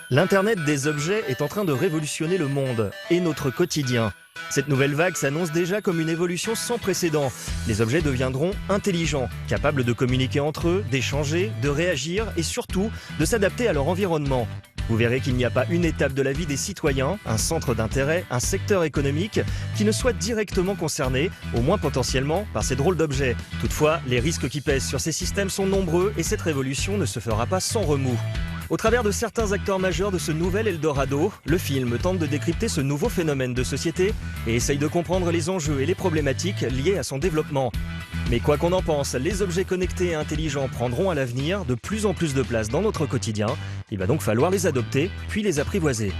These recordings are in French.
L'Internet des objets est en train de révolutionner le monde et notre quotidien. Cette nouvelle vague s'annonce déjà comme une évolution sans précédent. Les objets deviendront intelligents, capables de communiquer entre eux, d'échanger, de réagir et surtout de s'adapter à leur environnement. Vous verrez qu'il n'y a pas une étape de la vie des citoyens, un centre d'intérêt, un secteur économique qui ne soit directement concerné, au moins potentiellement, par ces drôles d'objets. Toutefois, les risques qui pèsent sur ces systèmes sont nombreux et cette révolution ne se fera pas sans remous. Au travers de certains acteurs majeurs de ce nouvel Eldorado, le film tente de décrypter ce nouveau phénomène de société et essaye de comprendre les enjeux et les problématiques liées à son développement. Mais quoi qu'on en pense, les objets connectés et intelligents prendront à l'avenir de plus en plus de place dans notre quotidien. Il va donc falloir les adopter, puis les apprivoiser.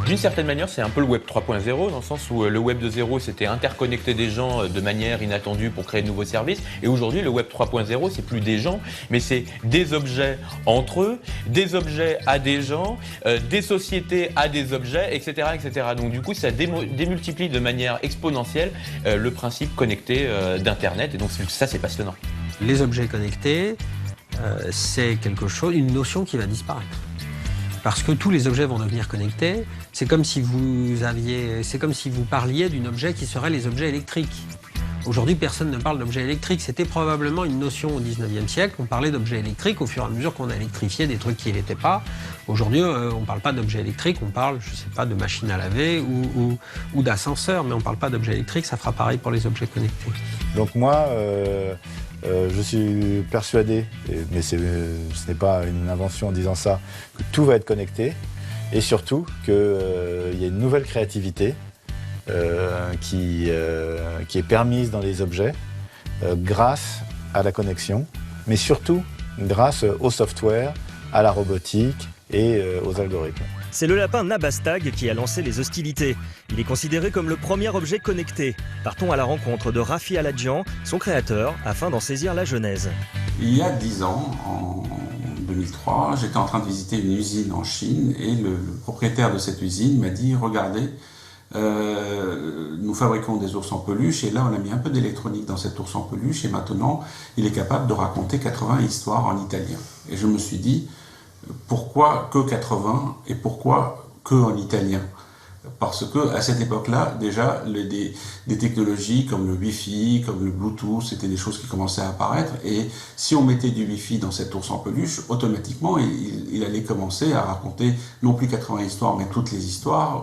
D'une certaine manière, c'est un peu le web 3.0, dans le sens où le web de 0, c'était interconnecter des gens de manière inattendue pour créer de nouveaux services. Et aujourd'hui, le web 3.0, c'est plus des gens, mais c'est des objets entre eux, des objets à des gens, des sociétés à des objets, etc. etc. Donc du coup, ça démultiplie de manière exponentielle le principe connecté d'Internet. Et donc ça, c'est passionnant. Les objets connectés, c'est une notion qui va disparaître. Parce que tous les objets vont devenir connectés. C'est comme si vous parliez d'un objet qui serait les objets électriques. Aujourd'hui, personne ne parle d'objets électriques. C'était probablement une notion au 19e siècle. On parlait d'objets électriques au fur et à mesure qu'on a électrifié des trucs qui n'étaient pas. Aujourd'hui, on ne parle pas d'objets électriques, on parle, je ne sais pas, de machines à laver ou d'ascenseurs, mais on ne parle pas d'objets électriques. Ça fera pareil pour les objets connectés. Donc moi, je suis persuadé, mais ce n'est pas une invention en disant ça, que tout va être connecté et surtout qu'il y a une nouvelle créativité qui est permise dans les objets grâce à la connexion, mais surtout grâce au software, à la robotique et aux algorithmes. C'est le lapin Nabastag qui a lancé les hostilités. Il est considéré comme le premier objet connecté. Partons à la rencontre de Rafi Aladjian, son créateur, afin d'en saisir la genèse. Il y a 10 ans, en 2003, j'étais en train de visiter une usine en Chine et le propriétaire de cette usine m'a dit « Regardez, nous fabriquons des ours en peluche et là on a mis un peu d'électronique dans cet ours en peluche et maintenant il est capable de raconter 80 histoires en italien. » Et je me suis dit pourquoi que 80 et pourquoi que en italien? Parce que à cette époque-là, déjà, des technologies comme le Wi-Fi, comme le Bluetooth, c'était des choses qui commençaient à apparaître. Et si on mettait du Wi-Fi dans cet ours en peluche, automatiquement, il allait commencer à raconter non plus 80 histoires, mais toutes les histoires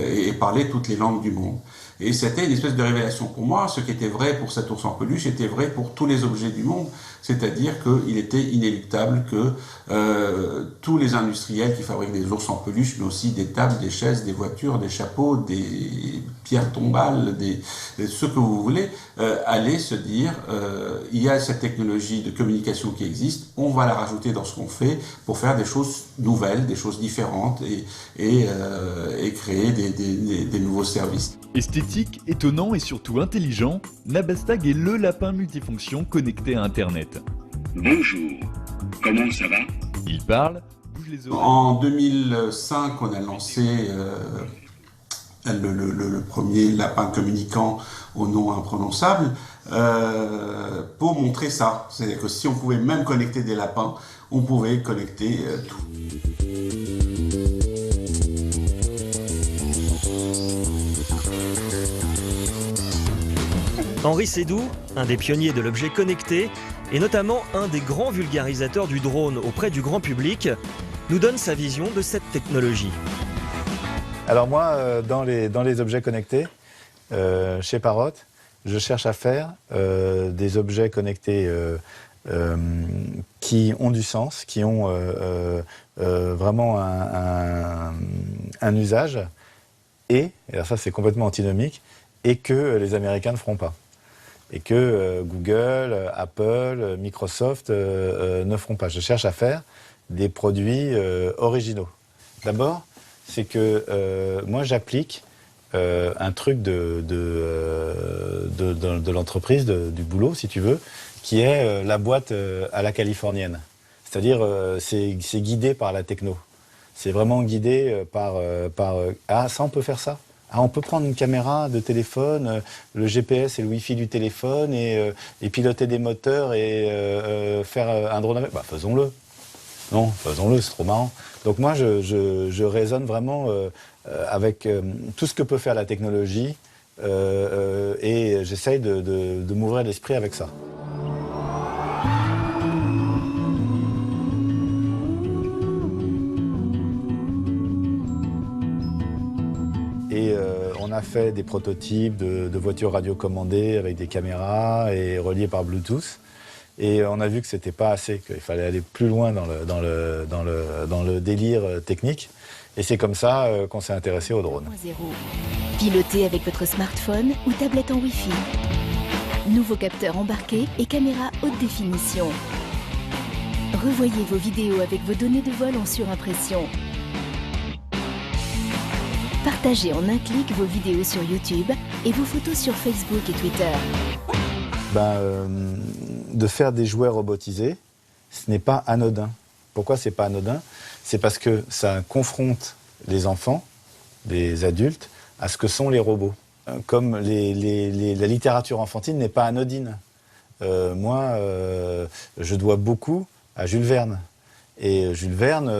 et parler toutes les langues du monde. Et c'était une espèce de révélation pour moi. Ce qui était vrai pour cet ours en peluche était vrai pour tous les objets du monde. C'est-à-dire qu'il était inéluctable que tous les industriels qui fabriquent des ours en peluche, mais aussi des tables, des chaises, des voitures, des chapeaux, des pierres tombales, ce que vous voulez, allaient se dire il y a cette technologie de communication qui existe, on va la rajouter dans ce qu'on fait pour faire des choses nouvelles, des choses différentes et créer des nouveaux services. Esthétique, étonnant et surtout intelligent, Nabastag est le lapin multifonction connecté à Internet. Bonjour, comment ça va? Il parle, bouge les oreilles. En 2005, on a lancé le premier lapin communicant au nom imprononçable pour montrer ça. C'est-à-dire que si on pouvait même connecter des lapins, on pouvait connecter tout. Henri Seydoux, un des pionniers de l'objet connecté, et notamment un des grands vulgarisateurs du drone auprès du grand public, nous donne sa vision de cette technologie. Alors moi, dans les objets connectés, chez Parrot, je cherche à faire des objets connectés qui ont du sens, qui ont vraiment un usage, et alors ça c'est complètement antinomique, et que les Américains ne feront pas. Et que Google, Apple, Microsoft ne feront pas. Je cherche à faire des produits originaux. D'abord, c'est que moi j'applique un truc de l'entreprise, du boulot si tu veux, qui est la boîte à la californienne. C'est-à-dire c'est guidé par la techno. C'est vraiment guidé par ah ça on peut faire ça. Ah, on peut prendre une caméra de téléphone, le GPS et le Wi-Fi du téléphone et piloter des moteurs et faire un drone avec. Bah, faisons-le. Non, faisons-le, c'est trop marrant. Donc moi, je raisonne vraiment avec tout ce que peut faire la technologie et j'essaye de m'ouvrir l'esprit avec ça. Et on a fait des prototypes de voitures radiocommandées avec des caméras et reliées par Bluetooth. Et on a vu que c'était pas assez, qu'il fallait aller plus loin dans le délire technique. Et c'est comme ça qu'on s'est intéressé au drone. Piloté avec votre smartphone ou tablette en Wi-Fi. Nouveau capteur embarqué et caméra haute définition. Revoyez vos vidéos avec vos données de vol en surimpression. Partagez en un clic vos vidéos sur YouTube et vos photos sur Facebook et Twitter. De faire des jouets robotisés, ce n'est pas anodin. Pourquoi c'est pas anodin? C'est parce que ça confronte les enfants, les adultes, à ce que sont les robots. Comme la littérature enfantine n'est pas anodine. Moi, je dois beaucoup à Jules Verne. Et Jules Verne,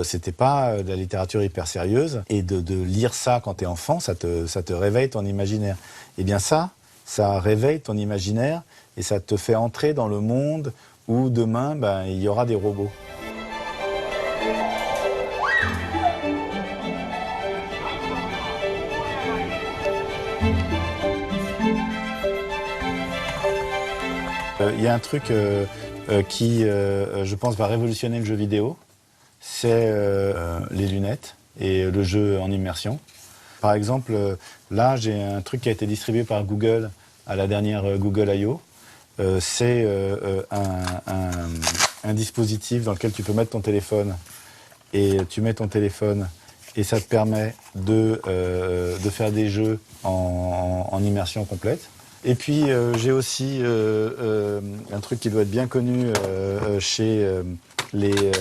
c'était pas de la littérature hyper sérieuse. Et de lire ça quand t'es enfant, ça te réveille ton imaginaire. Eh bien ça réveille ton imaginaire et ça te fait entrer dans le monde où demain, il y aura des robots. Il y a un truc qui, je pense, va révolutionner le jeu vidéo, c'est les lunettes et le jeu en immersion. Par exemple, là, j'ai un truc qui a été distribué par Google à la dernière Google I.O. C'est un dispositif dans lequel tu peux mettre ton téléphone et tu mets ton téléphone et ça te permet de faire des jeux en immersion complète. Et puis j'ai aussi un truc qui doit être bien connu chez les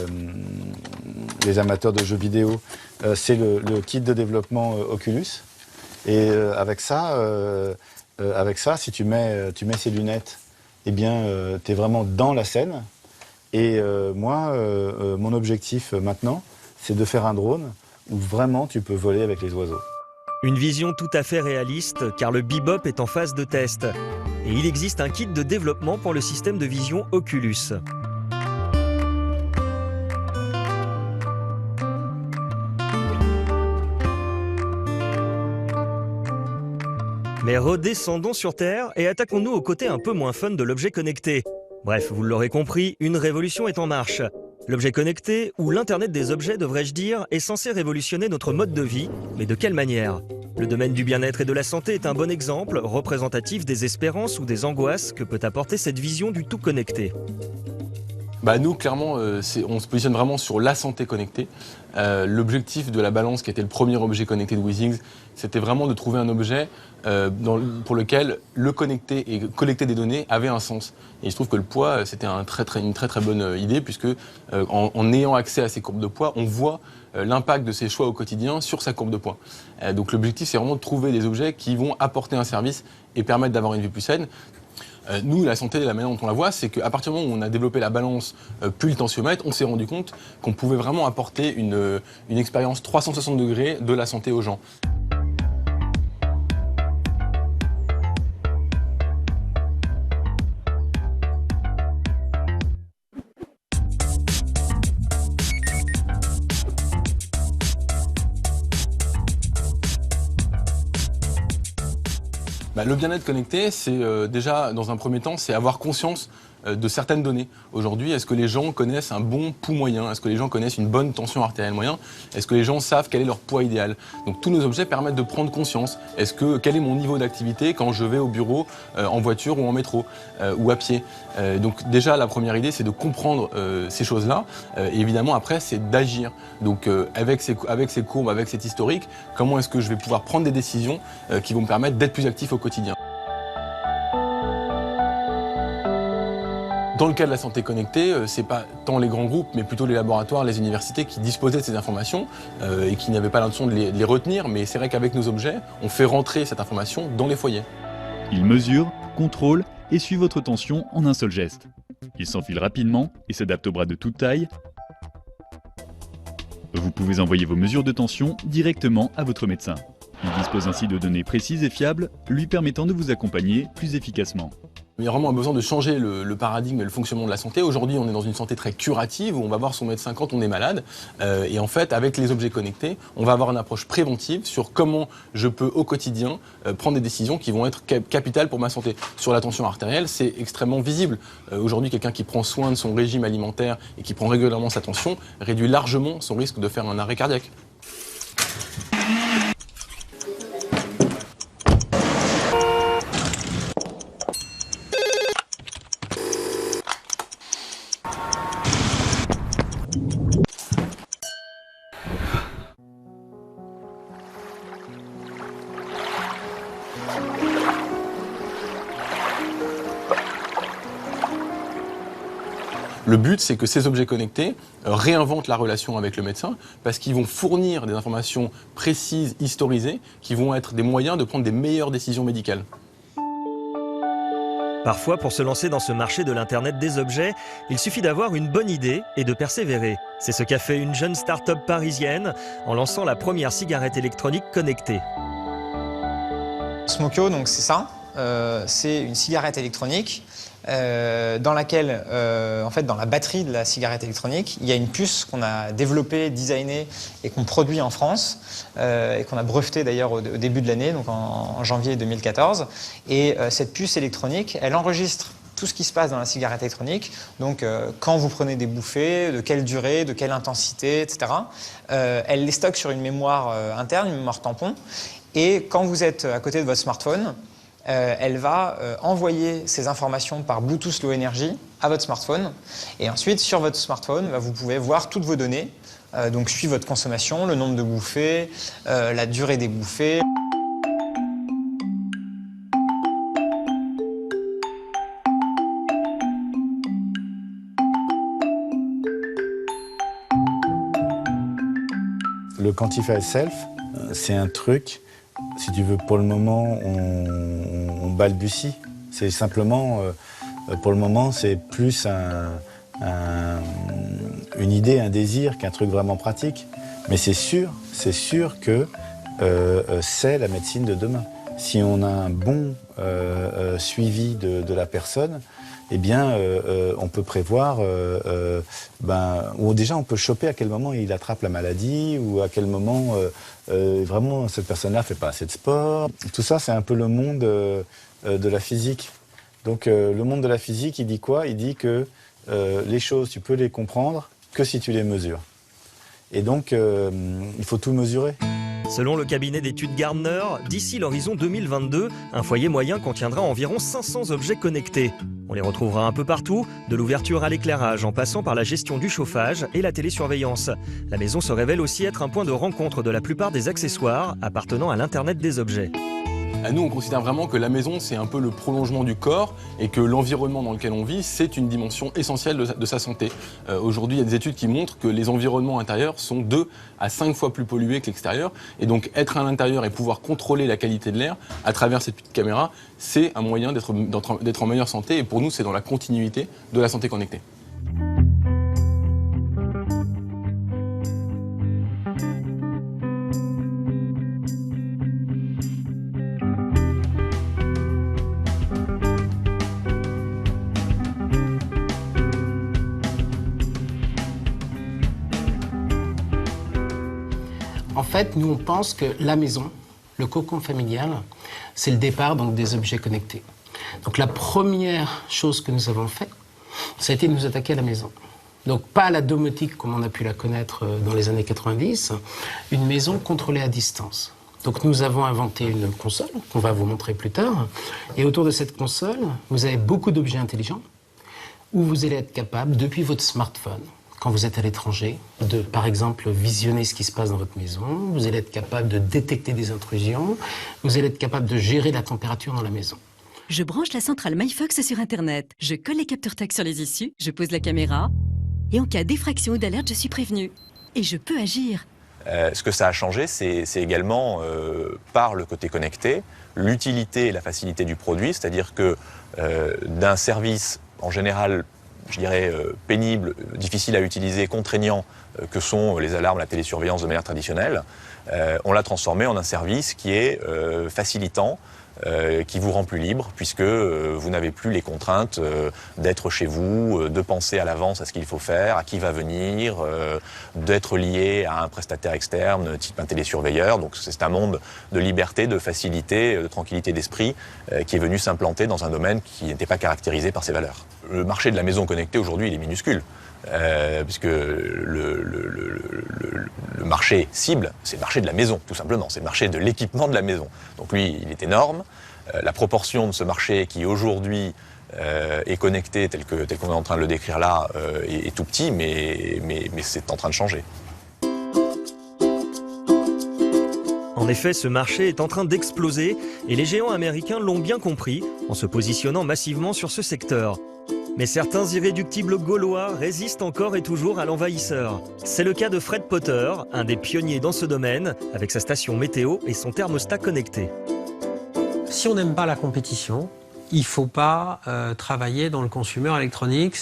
amateurs de jeux vidéo, c'est le kit de développement Oculus. Et avec ça, si tu mets ces lunettes, eh bien, tu es vraiment dans la scène. Et moi, mon objectif maintenant, c'est de faire un drone où vraiment tu peux voler avec les oiseaux. Une vision tout à fait réaliste, car le Bebop est en phase de test. Et il existe un kit de développement pour le système de vision Oculus. Mais redescendons sur Terre et attaquons-nous au côté un peu moins fun de l'objet connecté. Bref, vous l'aurez compris, une révolution est en marche. L'objet connecté, ou l'Internet des objets devrais-je dire, est censé révolutionner notre mode de vie, mais de quelle manière? Le domaine du bien-être et de la santé est un bon exemple, représentatif des espérances ou des angoisses que peut apporter cette vision du tout connecté. Nous, clairement, on se positionne vraiment sur la santé connectée. L'objectif de la balance, qui était le premier objet connecté de WizZiggs, c'était vraiment de trouver un objet pour lequel le connecter et collecter des données avait un sens. Et il se trouve que le poids, c'était une très très bonne idée, puisque en ayant accès à ces courbes de poids, on voit l'impact de ses choix au quotidien sur sa courbe de poids. Donc l'objectif, c'est vraiment de trouver des objets qui vont apporter un service et permettre d'avoir une vie plus saine. Nous, la santé, la manière dont on la voit, c'est qu'à partir du moment où on a développé la balance puis le tensiomètre, on s'est rendu compte qu'on pouvait vraiment apporter une expérience 360 degrés de la santé aux gens. Le bien-être connecté, c'est déjà, dans un premier temps, c'est avoir conscience de certaines données. Aujourd'hui, est-ce que les gens connaissent un bon pouls moyen? Est-ce que les gens connaissent une bonne tension artérielle moyenne? Est-ce que les gens savent quel est leur poids idéal? Donc tous nos objets permettent de prendre conscience. Quel est mon niveau d'activité quand je vais au bureau en voiture ou en métro ou à pied? Donc déjà, la première idée, c'est de comprendre ces choses-là. Et évidemment, après, c'est d'agir. Donc avec ces courbes, avec cet historique, comment est-ce que je vais pouvoir prendre des décisions qui vont me permettre d'être plus actif au quotidien? Dans le cas de la santé connectée, c'est pas tant les grands groupes, mais plutôt les laboratoires, les universités qui disposaient de ces informations et qui n'avaient pas l'intention de les retenir. Mais c'est vrai qu'avec nos objets, on fait rentrer cette information dans les foyers. Il mesure, contrôle et suit votre tension en un seul geste. Il s'enfile rapidement et s'adapte aux bras de toute taille. Vous pouvez envoyer vos mesures de tension directement à votre médecin. Il dispose ainsi de données précises et fiables, lui permettant de vous accompagner plus efficacement. Il y a vraiment un besoin de changer le paradigme et le fonctionnement de la santé. Aujourd'hui, on est dans une santé très curative où on va voir son médecin quand on est malade. Et en fait, avec les objets connectés, on va avoir une approche préventive sur comment je peux au quotidien prendre des décisions qui vont être capitales pour ma santé. Sur la tension artérielle, c'est extrêmement visible. Aujourd'hui, quelqu'un qui prend soin de son régime alimentaire et qui prend régulièrement sa tension réduit largement son risque de faire un arrêt cardiaque. Le but, c'est que ces objets connectés réinventent la relation avec le médecin parce qu'ils vont fournir des informations précises, historisées, qui vont être des moyens de prendre des meilleures décisions médicales. Parfois, pour se lancer dans ce marché de l'Internet des objets, il suffit d'avoir une bonne idée et de persévérer. C'est ce qu'a fait une jeune start-up parisienne en lançant la première cigarette électronique connectée. Smokyo, donc c'est ça. C'est une cigarette électronique dans laquelle, en fait, dans la batterie de la cigarette électronique, il y a une puce qu'on a développée, designée et qu'on produit en France et qu'on a brevetée d'ailleurs au début de l'année, donc en janvier 2014. Et cette puce électronique, elle enregistre tout ce qui se passe dans la cigarette électronique, donc quand vous prenez des bouffées, de quelle durée, de quelle intensité, etc. Elle les stocke sur une mémoire interne, une mémoire tampon. Et quand vous êtes à côté de votre smartphone, elle va envoyer ces informations par Bluetooth Low Energy à votre smartphone. Et ensuite, sur votre smartphone, vous pouvez voir toutes vos données, donc suivre votre consommation, le nombre de bouffées, la durée des bouffées. Le Quantify Self, c'est un truc, si tu veux, pour le moment, on balbutie. C'est simplement, pour le moment, c'est plus une idée, un désir qu'un truc vraiment pratique. Mais c'est sûr que c'est la médecine de demain. Si on a un bon suivi de la personne, eh bien, on peut prévoir, ou déjà on peut choper à quel moment il attrape la maladie, ou à quel moment vraiment cette personne-là ne fait pas assez de sport. Tout ça, c'est un peu le monde de la physique. Donc le monde de la physique, il dit quoi? Il dit que les choses, tu peux les comprendre que si tu les mesures. Et donc, il faut tout mesurer. Selon le cabinet d'études Gardner, d'ici l'horizon 2022, un foyer moyen contiendra environ 500 objets connectés. On les retrouvera un peu partout, de l'ouverture à l'éclairage en passant par la gestion du chauffage et la télésurveillance. La maison se révèle aussi être un point de rencontre de la plupart des accessoires appartenant à l'Internet des objets. Nous, on considère vraiment que la maison, c'est un peu le prolongement du corps et que l'environnement dans lequel on vit, c'est une dimension essentielle de sa santé. Aujourd'hui, il y a des études qui montrent que les environnements intérieurs sont 2 à 5 fois plus pollués que l'extérieur. Et donc, être à l'intérieur et pouvoir contrôler la qualité de l'air à travers cette petite caméra, c'est un moyen d'être en meilleure santé. Et pour nous, c'est dans la continuité de la santé connectée. En fait, nous, on pense que la maison, le cocon familial, c'est le départ donc, des objets connectés. Donc la première chose que nous avons fait, ça a été de nous attaquer à la maison. Donc pas à la domotique comme on a pu la connaître dans les années 90, une maison contrôlée à distance. Donc nous avons inventé une console qu'on va vous montrer plus tard. Et autour de cette console, vous avez beaucoup d'objets intelligents où vous allez être capable, depuis votre smartphone, quand vous êtes à l'étranger, de, par exemple, visionner ce qui se passe dans votre maison. Vous allez être capable de détecter des intrusions. Vous allez être capable de gérer la température dans la maison. Je branche la centrale MyFox sur Internet. Je colle les capteurs TAC sur les issues, je pose la caméra. Et en cas d'effraction ou d'alerte, je suis prévenue. Et je peux agir. Ce que ça a changé, c'est également, par le côté connecté, l'utilité et la facilité du produit. C'est-à-dire que d'un service, en général, je dirais, pénible, difficile à utiliser, contraignant, que sont les alarmes, la télésurveillance de manière traditionnelle, on l'a transformé en un service qui est facilitant, qui vous rend plus libre, puisque vous n'avez plus les contraintes d'être chez vous, de penser à l'avance à ce qu'il faut faire, à qui va venir, d'être lié à un prestataire externe, type un télésurveilleur. Donc c'est un monde de liberté, de facilité, de tranquillité d'esprit qui est venu s'implanter dans un domaine qui n'était pas caractérisé par ses valeurs. Le marché de la maison connectée aujourd'hui, il est minuscule. Puisque le marché cible, c'est le marché de la maison, tout simplement. C'est le marché de l'équipement de la maison. Donc lui, il est énorme. La proportion de ce marché qui aujourd'hui est connecté, tel qu'on est en train de le décrire là, est tout petit, mais c'est en train de changer. En effet, ce marché est en train d'exploser et les géants américains l'ont bien compris en se positionnant massivement sur ce secteur. Mais certains irréductibles gaulois résistent encore et toujours à l'envahisseur. C'est le cas de Fred Potter, un des pionniers dans ce domaine, avec sa station météo et son thermostat connecté. Si on n'aime pas la compétition, il ne faut pas travailler dans le consumer electronics.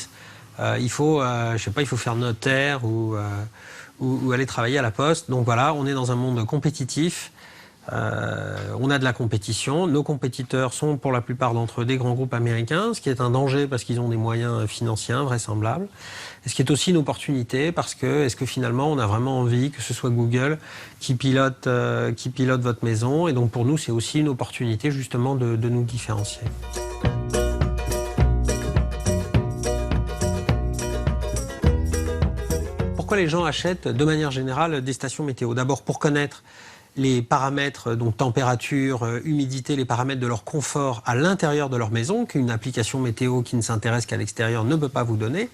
Il faut, il faut faire notaire ou aller travailler à la poste. Donc voilà, on est dans un monde compétitif. On a de la compétition. Nos compétiteurs sont pour la plupart d'entre eux des grands groupes américains, ce qui est un danger parce qu'ils ont des moyens financiers invraisemblables. Et ce qui est aussi une opportunité parce que est-ce que finalement on a vraiment envie que ce soit Google qui pilote votre maison. Et donc pour nous c'est aussi une opportunité justement de nous différencier. Pourquoi les gens achètent de manière générale des stations météo? D'abord pour connaître les paramètres, donc température, humidité, les paramètres de leur confort à l'intérieur de leur maison, qu'une application météo qui ne s'intéresse qu'à l'extérieur ne peut pas vous donner.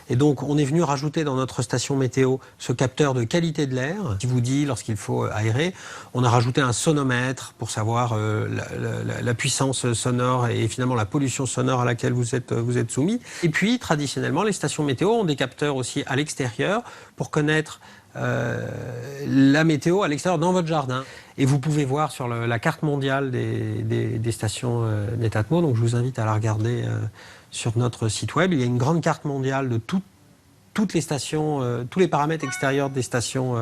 Et donc, on est venu rajouter dans notre station météo ce capteur de qualité de l'air qui vous dit lorsqu'il faut aérer. On a rajouté un sonomètre pour savoir la puissance sonore et finalement la pollution sonore à laquelle vous êtes soumis. Et puis, traditionnellement, les stations météo ont des capteurs aussi à l'extérieur pour connaître la météo à l'extérieur dans votre jardin. Et vous pouvez voir sur la carte mondiale des stations Netatmo, donc je vous invite à la regarder sur notre site web. Il y a une grande carte mondiale de toutes les stations, tous les paramètres extérieurs des stations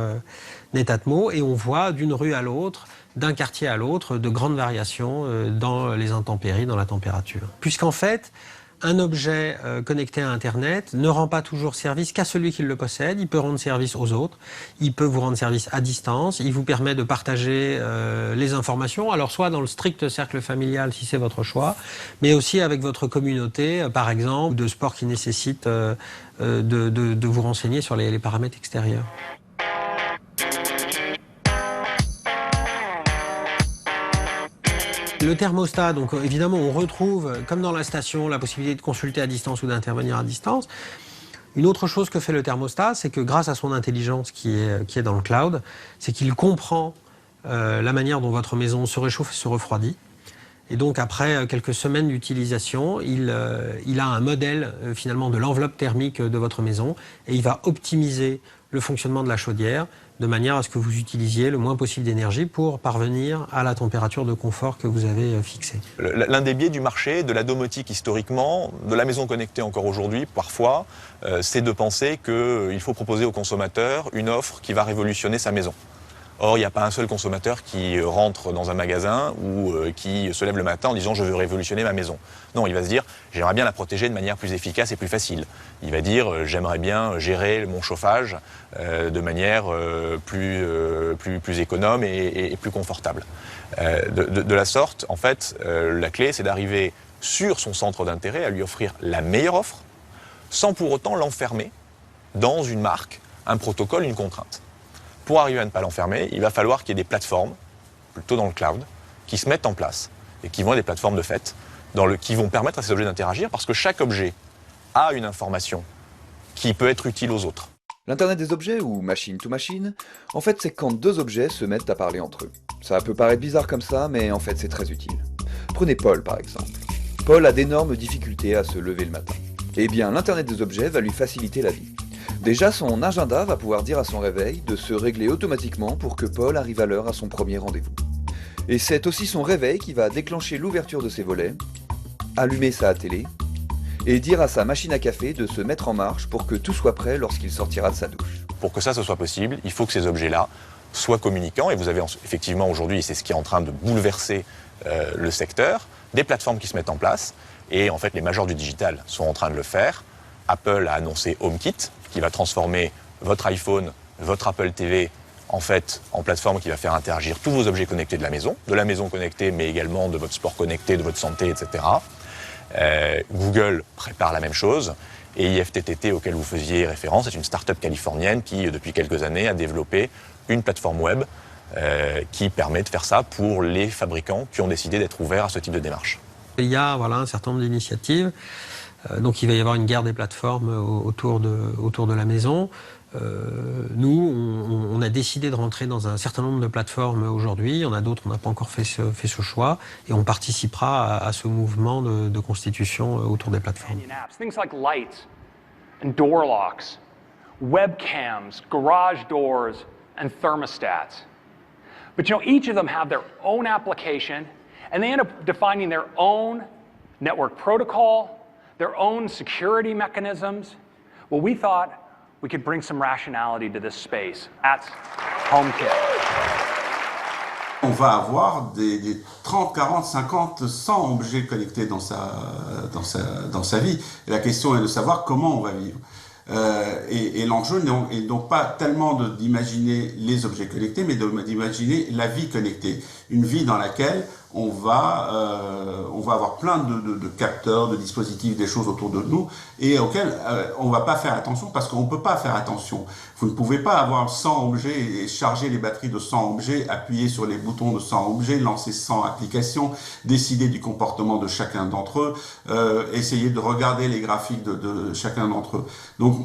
Netatmo, et on voit d'une rue à l'autre, d'un quartier à l'autre, de grandes variations dans les intempéries, dans la température. Puisqu'en fait, un objet connecté à Internet ne rend pas toujours service qu'à celui qui le possède. Il peut rendre service aux autres. Il peut vous rendre service à distance. Il vous permet de partager les informations. Alors soit dans le strict cercle familial si c'est votre choix, mais aussi avec votre communauté, par exemple, de sport qui nécessite de vous renseigner sur les paramètres extérieurs. Le thermostat, donc évidemment, on retrouve, comme dans la station, la possibilité de consulter à distance ou d'intervenir à distance. Une autre chose que fait le thermostat, c'est que grâce à son intelligence qui est dans le cloud, c'est qu'il comprend la manière dont votre maison se réchauffe et se refroidit. Et donc après quelques semaines d'utilisation, il a un modèle finalement de l'enveloppe thermique de votre maison et il va optimiser le fonctionnement de la chaudière de manière à ce que vous utilisiez le moins possible d'énergie pour parvenir à la température de confort que vous avez fixée. L'un des biais du marché, de la domotique historiquement, de la maison connectée encore aujourd'hui, parfois, c'est de penser qu'il faut proposer au consommateur une offre qui va révolutionner sa maison. Or, il n'y a pas un seul consommateur qui rentre dans un magasin ou qui se lève le matin en disant « je veux révolutionner ma maison ». Non, il va se dire « j'aimerais bien la protéger de manière plus efficace et plus facile ». Il va dire « j'aimerais bien gérer mon chauffage de manière plus économe et plus confortable ». De la sorte, en fait, la clé, c'est d'arriver sur son centre d'intérêt à lui offrir la meilleure offre sans pour autant l'enfermer dans une marque, un protocole, une contrainte. Pour arriver à ne pas l'enfermer, il va falloir qu'il y ait des plateformes, plutôt dans le cloud, qui se mettent en place et qui vont être des plateformes de fait, qui vont permettre à ces objets d'interagir parce que chaque objet a une information qui peut être utile aux autres. L'Internet des objets, ou machine to machine, en fait c'est quand deux objets se mettent à parler entre eux. Ça peut paraître bizarre comme ça, mais en fait c'est très utile. Prenez Paul par exemple. Paul a d'énormes difficultés à se lever le matin. Eh bien, l'Internet des objets va lui faciliter la vie. Déjà, son agenda va pouvoir dire à son réveil de se régler automatiquement pour que Paul arrive à l'heure à son premier rendez-vous. Et c'est aussi son réveil qui va déclencher l'ouverture de ses volets, allumer sa télé et dire à sa machine à café de se mettre en marche pour que tout soit prêt lorsqu'il sortira de sa douche. Pour que ça ce soit possible, il faut que ces objets-là soient communicants. Et vous avez effectivement aujourd'hui, et c'est ce qui est en train de bouleverser le secteur, des plateformes qui se mettent en place. Et en fait, les majors du digital sont en train de le faire. Apple a annoncé HomeKit, qui va transformer votre iPhone, votre Apple TV, en fait, en plateforme qui va faire interagir tous vos objets connectés de la maison connectée, mais également de votre sport connecté, de votre santé, etc. Google prépare la même chose. Et IFTTT, auquel vous faisiez référence, est une start-up californienne qui, depuis quelques années, a développé une plateforme web qui permet de faire ça pour les fabricants qui ont décidé d'être ouverts à ce type de démarche. Il y a un certain nombre d'initiatives. Donc il va y avoir une guerre des plateformes autour de la maison. Nous, on a décidé de rentrer dans un certain nombre de plateformes aujourd'hui. Il y en a d'autres, on n'a pas encore fait ce choix. Et on participera à ce mouvement de constitution autour des plateformes. Things like lights and door locks, webcams, garage doors, and thermostats. But each of them have their own application, and they end up defining their own network protocol, their own security mechanisms. Well, we thought we could bring some rationality to this space. That's HomeKit. On va avoir des 30, 40, 50, 100 objets connectés dans sa vie. Et la question est de savoir comment on va vivre. Et l'enjeu n'est donc pas tellement d'imaginer les objets connectés, mais d'imaginer la vie connectée. Une vie dans laquelle on va avoir plein de capteurs, de dispositifs, des choses autour de nous, et auxquels on va pas faire attention parce qu'on peut pas faire attention. Vous ne pouvez pas avoir 100 objets et charger les batteries de 100 objets, appuyer sur les boutons de 100 objets, lancer 100 applications, décider du comportement de chacun d'entre eux, essayer de regarder les graphiques de chacun d'entre eux. Donc,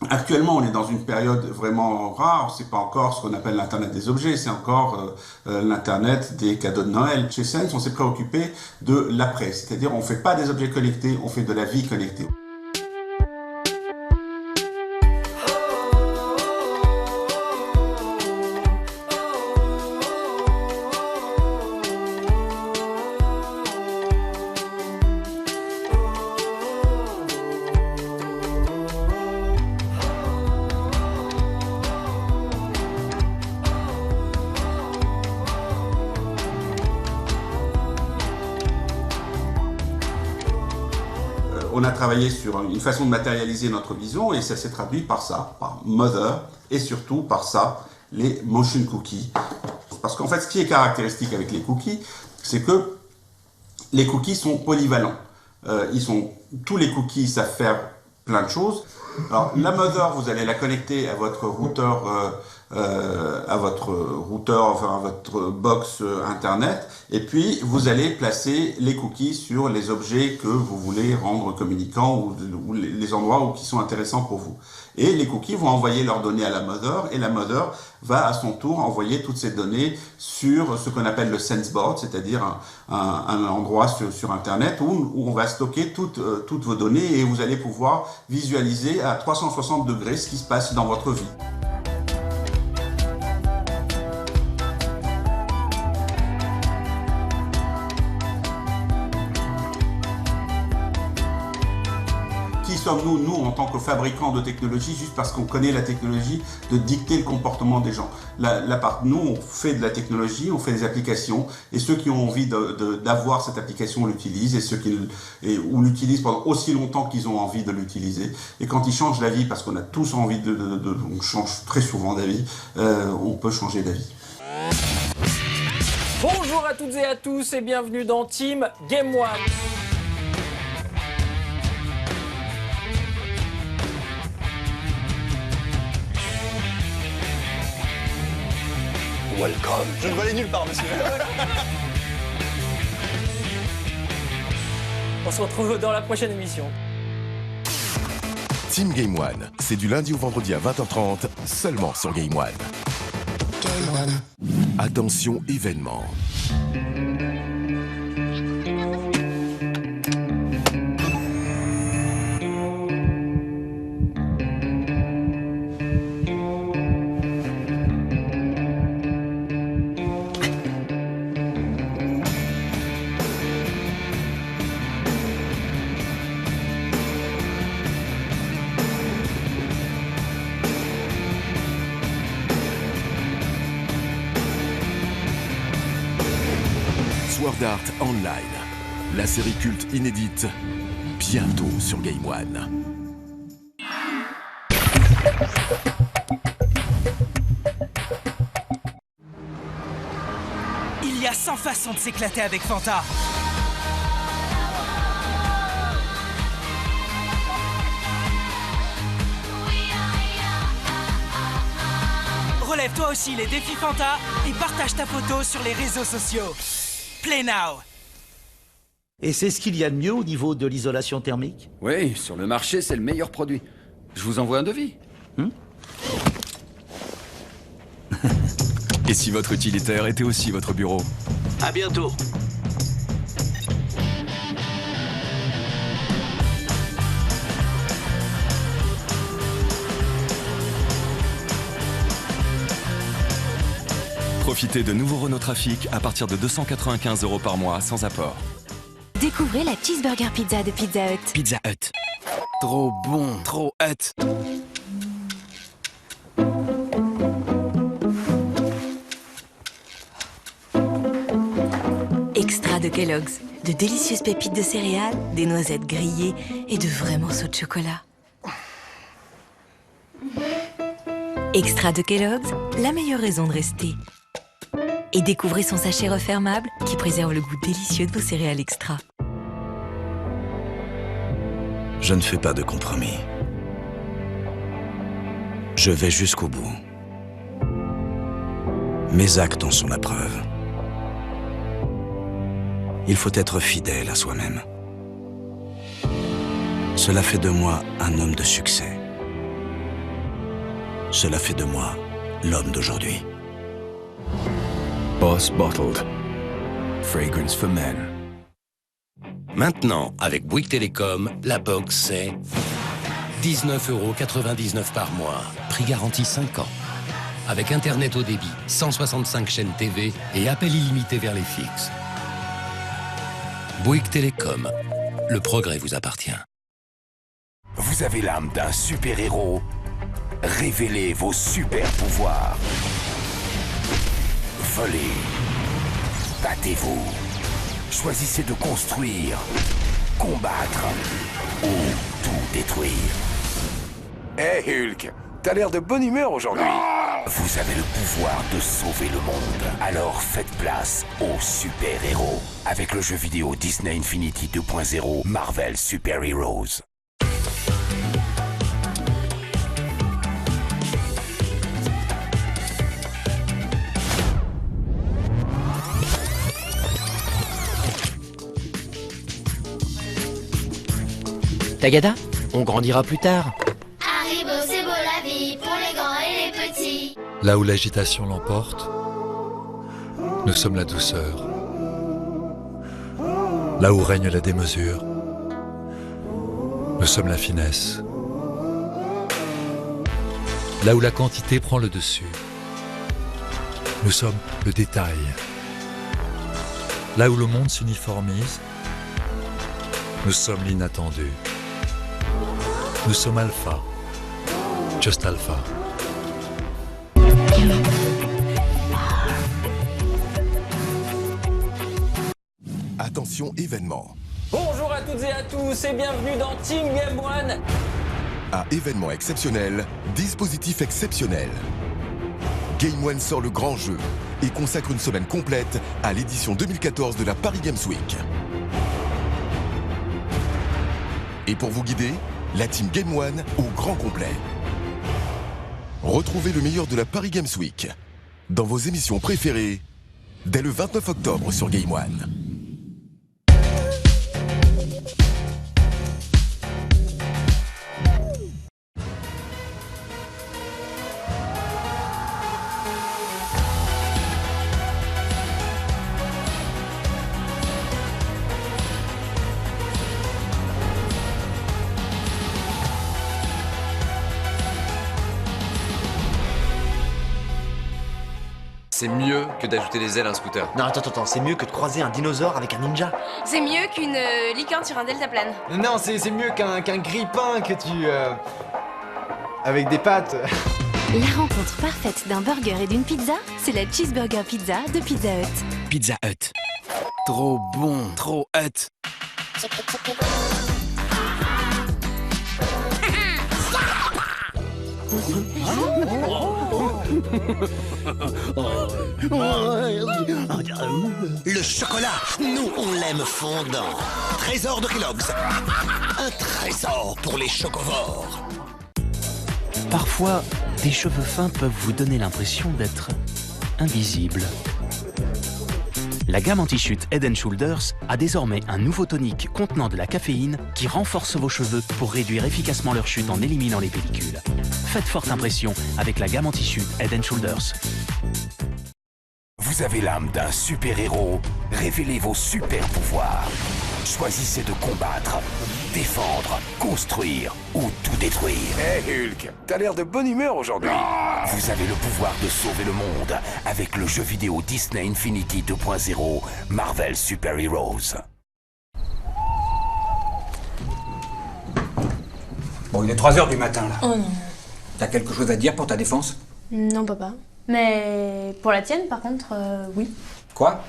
actuellement, on est dans une période vraiment rare. C'est pas encore ce qu'on appelle l'Internet des objets, c'est encore l'Internet des cadeaux de Noël. Chez Sense, on s'est préoccupé de l'après, c'est-à-dire on fait pas des objets connectés, on fait de la vie connectée. On a travaillé sur une façon de matérialiser notre vision et ça s'est traduit par ça, par Mother et surtout par ça, les motion cookies. Parce qu'en fait, ce qui est caractéristique avec les cookies, c'est que les cookies sont polyvalents. Tous les cookies savent faire plein de choses. Alors, la Mother, vous allez la connecter à votre routeur, à votre box Internet, et puis vous allez placer les cookies sur les objets que vous voulez rendre communicants ou les endroits qui sont intéressants pour vous. Et les cookies vont envoyer leurs données à la Mother, et la Mother va à son tour envoyer toutes ces données sur ce qu'on appelle le SenseBoard, c'est-à-dire un endroit sur Internet où on va stocker toutes vos données et vous allez pouvoir visualiser à 360 degrés ce qui se passe dans votre vie. Qui sommes-nous, nous, en tant que fabricants de technologie, juste parce qu'on connaît la technologie, de dicter le comportement des gens? Nous, on fait de la technologie, on fait des applications, et ceux qui ont envie d'avoir cette application l'utilisent, et ceux qui l'utilisent pendant aussi longtemps qu'ils ont envie de l'utiliser. Et quand ils changent d'avis, parce qu'on a tous envie on change très souvent d'avis, on peut changer d'avis. Bonjour à toutes et à tous, et bienvenue dans Team Game One. Welcome. Je ne veux aller nulle part, monsieur. On se retrouve dans la prochaine émission. Team Game One, c'est du lundi au vendredi à 20h30, seulement sur Game One. Game One. Attention événement. Sword Art Online. La série culte inédite, bientôt sur Game One. Il y a 100 façons de s'éclater avec Fanta. Relève toi aussi les défis Fanta et partage ta photo sur les réseaux sociaux. Play now. Et c'est ce qu'il y a de mieux au niveau de l'isolation thermique? Oui, sur le marché, c'est le meilleur produit. Je vous envoie un devis. Et si votre utilitaire était aussi votre bureau? À bientôt. Profitez de nouveaux Renault Trafic à partir de 295 € par mois sans apport. Découvrez la cheeseburger pizza de Pizza Hut. Pizza Hut. Trop bon, trop hâte. Extra de Kellogg's. De délicieuses pépites de céréales, des noisettes grillées et de vrais morceaux de chocolat. Extra de Kellogg's, la meilleure raison de rester. Et découvrez son sachet refermable qui préserve le goût délicieux de vos céréales extra. Je ne fais pas de compromis. Je vais jusqu'au bout. Mes actes en sont la preuve. Il faut être fidèle à soi-même. Cela fait de moi un homme de succès. Cela fait de moi l'homme d'aujourd'hui. Boss Bottled. Fragrance for men. Maintenant, avec Bouygues Télécom, la box c'est 19,99 € par mois, prix garanti 5 ans. Avec Internet haut débit, 165 chaînes TV et appel illimité vers les fixes. Bouygues Télécom, le progrès vous appartient. Vous avez l'âme d'un super-héros. Révélez vos super-pouvoirs. Volez. Battez-vous. Choisissez de construire, combattre ou tout détruire. Hé Hulk, t'as l'air de bonne humeur aujourd'hui. Vous avez le pouvoir de sauver le monde. Alors faites place aux super-héros. Avec le jeu vidéo Disney Infinity 2.0 Marvel Super Heroes. Tagada, on grandira plus tard. Haribo, c'est beau la vie pour les grands et les petits. Là où l'agitation l'emporte, nous sommes la douceur. Là où règne la démesure, nous sommes la finesse. Là où la quantité prend le dessus, nous sommes le détail. Là où le monde s'uniformise, nous sommes l'inattendu. Nous sommes Alpha. Just Alpha. Attention événement. Bonjour à toutes et à tous et bienvenue dans Team Game One. À événement exceptionnel, dispositif exceptionnel. Game One sort le grand jeu et consacre une semaine complète à l'édition 2014 de la Paris Games Week. Et pour vous guider, la Team Game One au grand complet. Retrouvez le meilleur de la Paris Games Week dans vos émissions préférées dès le 29 octobre sur Game One. C'est mieux que d'ajouter des ailes à un scooter. Non, attends, c'est mieux que de croiser un dinosaure avec un ninja. C'est mieux qu'une licorne sur un deltaplane. Non, c'est mieux qu'un grille-pain que tu... avec des pâtes. La rencontre parfaite d'un burger et d'une pizza, c'est la cheeseburger pizza de Pizza Hut. Pizza Hut. Trop bon, trop hâte. Le chocolat, nous on l'aime fondant. Trésor de Kellogg's. Un trésor pour les chocovores. Parfois, des cheveux fins peuvent vous donner l'impression d'être invisibles. La gamme anti-chute Head & Shoulders a désormais un nouveau tonique contenant de la caféine qui renforce vos cheveux pour réduire efficacement leur chute en éliminant les pellicules. Faites forte impression avec la gamme anti-chute Head & Shoulders. Vous avez l'âme d'un super-héros. Révélez vos super-pouvoirs. Choisissez de combattre, défendre, construire ou tout détruire. Hey Hulk, t'as l'air de bonne humeur aujourd'hui. Vous avez le pouvoir de sauver le monde avec le jeu vidéo Disney Infinity 2.0 Marvel Super Heroes. Bon, il est 3 h du matin là. Oh non. T'as quelque chose à dire pour ta défense? Non, papa. Mais pour la tienne, par contre, oui. Quoi?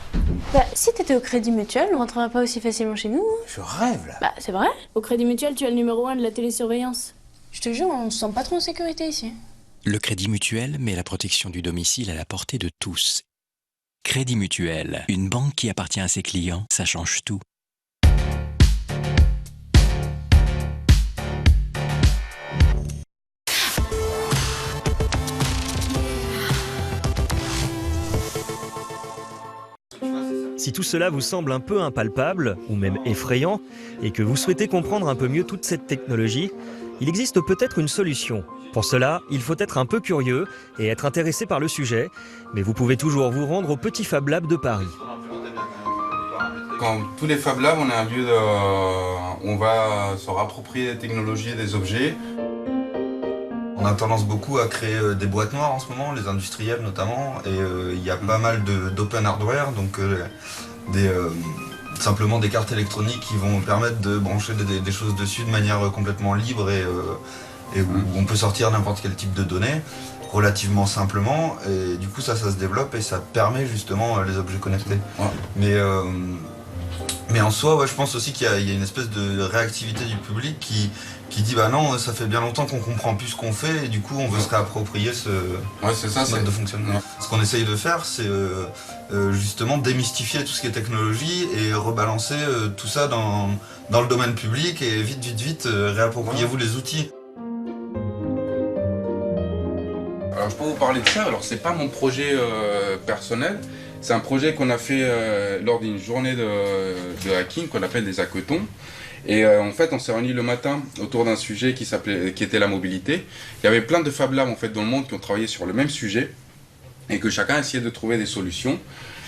Bah, si t'étais au Crédit Mutuel, on rentrerait pas aussi facilement chez nous. Hein. Je rêve là. Bah, c'est vrai. Au Crédit Mutuel, tu as le numéro 1 de la télésurveillance. Je te jure, on se sent pas trop en sécurité ici. Le Crédit Mutuel met la protection du domicile à la portée de tous. Crédit Mutuel, une banque qui appartient à ses clients, ça change tout. Si tout cela vous semble un peu impalpable, ou même effrayant, et que vous souhaitez comprendre un peu mieux toute cette technologie, il existe peut-être une solution. Pour cela, il faut être un peu curieux et être intéressé par le sujet, mais vous pouvez toujours vous rendre au Petit Fab Lab de Paris. Comme tous les Fab Labs, on est un lieu où on va se rapproprier des technologies et des objets. On a tendance beaucoup à créer des boîtes noires en ce moment, les industriels notamment, et il y a pas mal d'open hardware, donc simplement des cartes électroniques qui vont permettre de brancher des choses dessus de manière complètement libre et où on peut sortir n'importe quel type de données relativement simplement, et du coup ça se développe et ça permet justement les objets connectés. Ouais. Mais en soi, ouais, je pense aussi qu'il y a une espèce de réactivité du public qui dit bah non, ça fait bien longtemps qu'on comprend plus ce qu'on fait et du coup on veut se réapproprier ce mode de fonctionnement. Ce qu'on essaye de faire, c'est justement démystifier tout ce qui est technologie et rebalancer tout ça dans le domaine public et vite, réappropriez-vous les outils. Alors je peux vous parler de ça, alors c'est pas mon projet personnel, c'est un projet qu'on a fait lors d'une journée de hacking qu'on appelle des hackathons. Et en fait on s'est réunis le matin autour d'un sujet qui était la mobilité. Il y avait plein de Fab Labs en fait dans le monde qui ont travaillé sur le même sujet et que chacun essayait de trouver des solutions.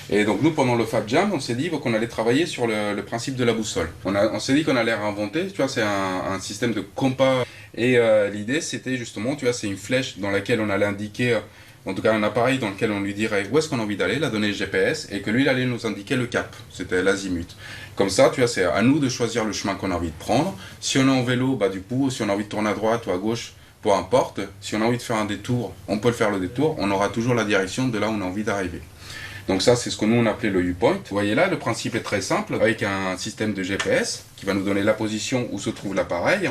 Et donc nous pendant le Fab Jam on s'est dit qu'on allait travailler sur le principe de la boussole. On s'est dit qu'on allait réinventer, tu vois, c'est un système de compas. Et l'idée c'était justement, tu vois, c'est une flèche dans laquelle on allait indiquer, en tout cas un appareil dans lequel on lui dirait où est-ce qu'on a envie d'aller, la donnée GPS, et que lui il allait nous indiquer le cap, c'était l'azimut. Comme ça, tu vois, c'est à nous de choisir le chemin qu'on a envie de prendre. Si on est en vélo, bah du coup, si on a envie de tourner à droite ou à gauche, peu importe. Si on a envie de faire un détour, on peut le faire le détour, on aura toujours la direction de là où on a envie d'arriver. Donc ça, c'est ce que nous on appelait le U-Point. Vous voyez là, le principe est très simple, avec un système de GPS qui va nous donner la position où se trouve l'appareil,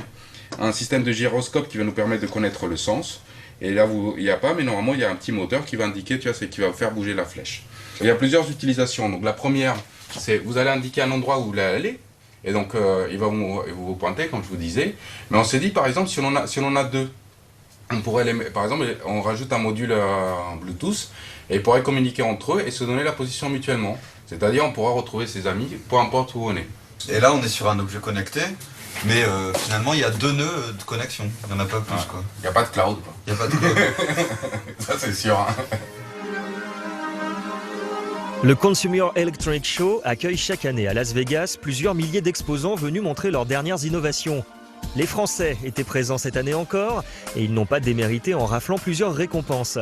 un système de gyroscope qui va nous permettre de connaître le sens. Et là, il n'y a pas, mais normalement, il y a un petit moteur qui va indiquer, tu vois, c'est qui va faire bouger la flèche. Il y a plusieurs utilisations. Donc la première, c'est vous allez indiquer un endroit où vous voulez aller, et donc il va vous pointer, comme je vous disais. Mais on s'est dit, par exemple, si on en a deux, on pourrait par exemple, on rajoute un module Bluetooth, et ils pourraient communiquer entre eux et se donner la position mutuellement. C'est-à-dire, on pourra retrouver ses amis, peu importe où on est. Et là, on est sur un objet connecté. Mais finalement, il y a 2 nœuds de connexion, il n'y en a pas plus. Quoi. Il n'y a pas de cloud. Il n'y a pas de cloud. Ça, c'est sûr. Hein. Le Consumer Electronics Show accueille chaque année à Las Vegas plusieurs milliers d'exposants venus montrer leurs dernières innovations. Les Français étaient présents cette année encore et ils n'ont pas démérité en raflant plusieurs récompenses.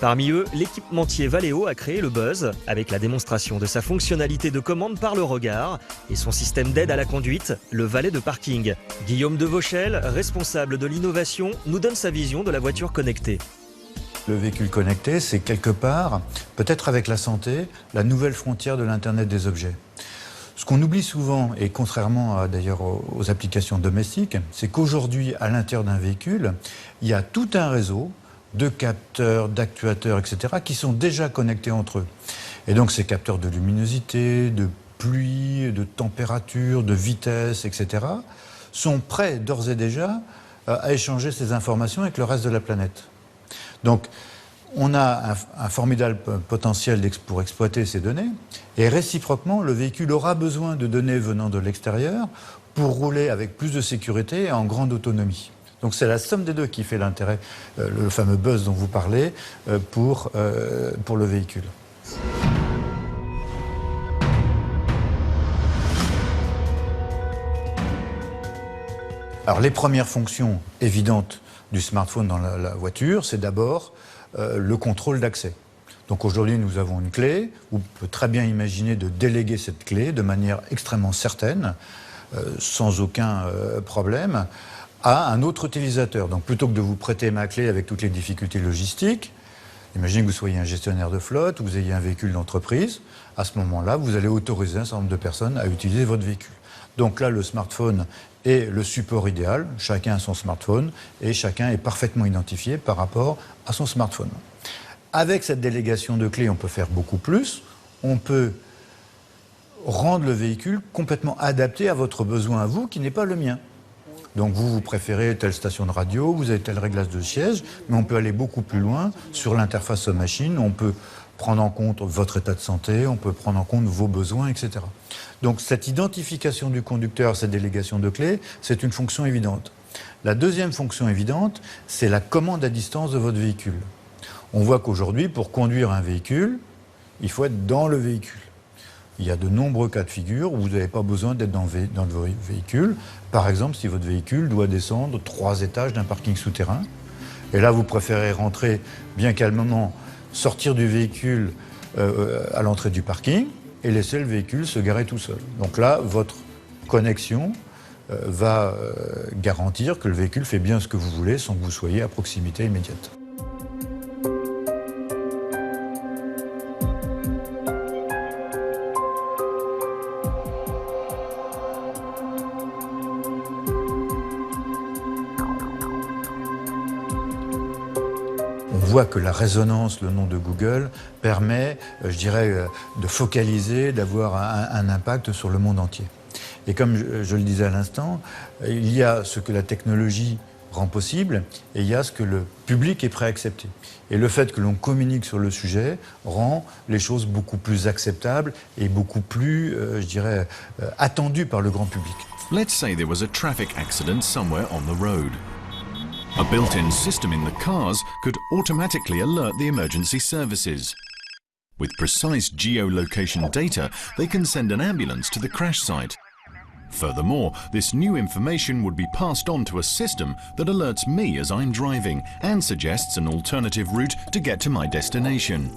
Parmi eux, l'équipementier Valeo a créé le buzz avec la démonstration de sa fonctionnalité de commande par le regard et son système d'aide à la conduite, le valet de parking. Guillaume de Vauchel, responsable de l'innovation, nous donne sa vision de la voiture connectée. Le véhicule connecté, c'est quelque part, peut-être avec la santé, la nouvelle frontière de l'Internet des objets. Ce qu'on oublie souvent, et contrairement d'ailleurs aux applications domestiques, c'est qu'aujourd'hui, à l'intérieur d'un véhicule, il y a tout un réseau de capteurs, d'actuateurs, etc., qui sont déjà connectés entre eux. Et donc ces capteurs de luminosité, de pluie, de température, de vitesse, etc., sont prêts d'ores et déjà à échanger ces informations avec le reste de la planète. Donc on a un formidable potentiel pour exploiter ces données, et réciproquement, le véhicule aura besoin de données venant de l'extérieur pour rouler avec plus de sécurité et en grande autonomie. Donc c'est la somme des deux qui fait l'intérêt, le fameux buzz dont vous parlez, pour le véhicule. Alors les premières fonctions évidentes du smartphone dans la voiture, c'est d'abord le contrôle d'accès. Donc aujourd'hui, nous avons une clé. On peut très bien imaginer de déléguer cette clé de manière extrêmement certaine, sans aucun problème, à un autre utilisateur. Donc plutôt que de vous prêter ma clé avec toutes les difficultés logistiques, imaginez que vous soyez un gestionnaire de flotte, ou vous ayez un véhicule d'entreprise, à ce moment-là, vous allez autoriser un certain nombre de personnes à utiliser votre véhicule. Donc là, le smartphone est le support idéal, chacun a son smartphone, et chacun est parfaitement identifié par rapport à son smartphone. Avec cette délégation de clés, on peut faire beaucoup plus. On peut rendre le véhicule complètement adapté à votre besoin à vous, qui n'est pas le mien. Donc vous préférez telle station de radio, vous avez tel réglage de siège, mais on peut aller beaucoup plus loin sur l'interface machine, on peut prendre en compte votre état de santé, on peut prendre en compte vos besoins, etc. Donc cette identification du conducteur, cette délégation de clés, c'est une fonction évidente. La deuxième fonction évidente, c'est la commande à distance de votre véhicule. On voit qu'aujourd'hui, pour conduire un véhicule, il faut être dans le véhicule. Il y a de nombreux cas de figure où vous n'avez pas besoin d'être dans le véhicule. Par exemple, si votre véhicule doit descendre 3 étages d'un parking souterrain, et là vous préférez rentrer bien calmement, sortir du véhicule à l'entrée du parking et laisser le véhicule se garer tout seul. Donc là, votre connexion va garantir que le véhicule fait bien ce que vous voulez sans que vous soyez à proximité immédiate. On voit que la résonance, le nom de Google, permet, je dirais, de focaliser, d'avoir un impact sur le monde entier. Et comme je le disais à l'instant, il y a ce que la technologie rend possible et il y a ce que le public est prêt à accepter. Et le fait que l'on communique sur le sujet rend les choses beaucoup plus acceptables et beaucoup plus, je dirais, attendues par le grand public. Let's say there was a traffic accident somewhere on the road. A built-in system in the cars could automatically alert the emergency services. With precise geolocation data, they can send an ambulance to the crash site. Furthermore, this new information would be passed on to a system that alerts me as I'm driving and suggests an alternative route to get to my destination.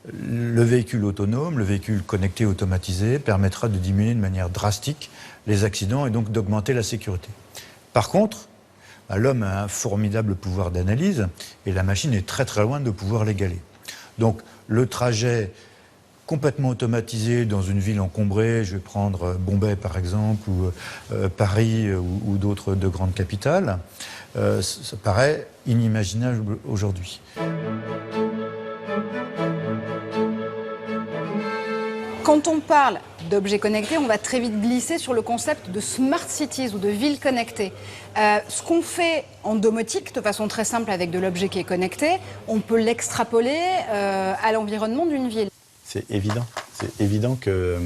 Le véhicule autonome, le véhicule connecté automatisé permettra de diminuer de manière drastique les accidents et donc d'augmenter la sécurité. Par contre, l'homme a un formidable pouvoir d'analyse et la machine est très très loin de pouvoir l'égaler. Donc le trajet complètement automatisé dans une ville encombrée, je vais prendre Bombay par exemple, ou Paris ou d'autres de grandes capitales, ça paraît inimaginable aujourd'hui. Quand on parle d'objets connectés, on va très vite glisser sur le concept de smart cities ou de villes connectées. Ce qu'on fait en domotique, de façon très simple avec de l'objet qui est connecté, on peut l'extrapoler à l'environnement d'une ville. C'est évident que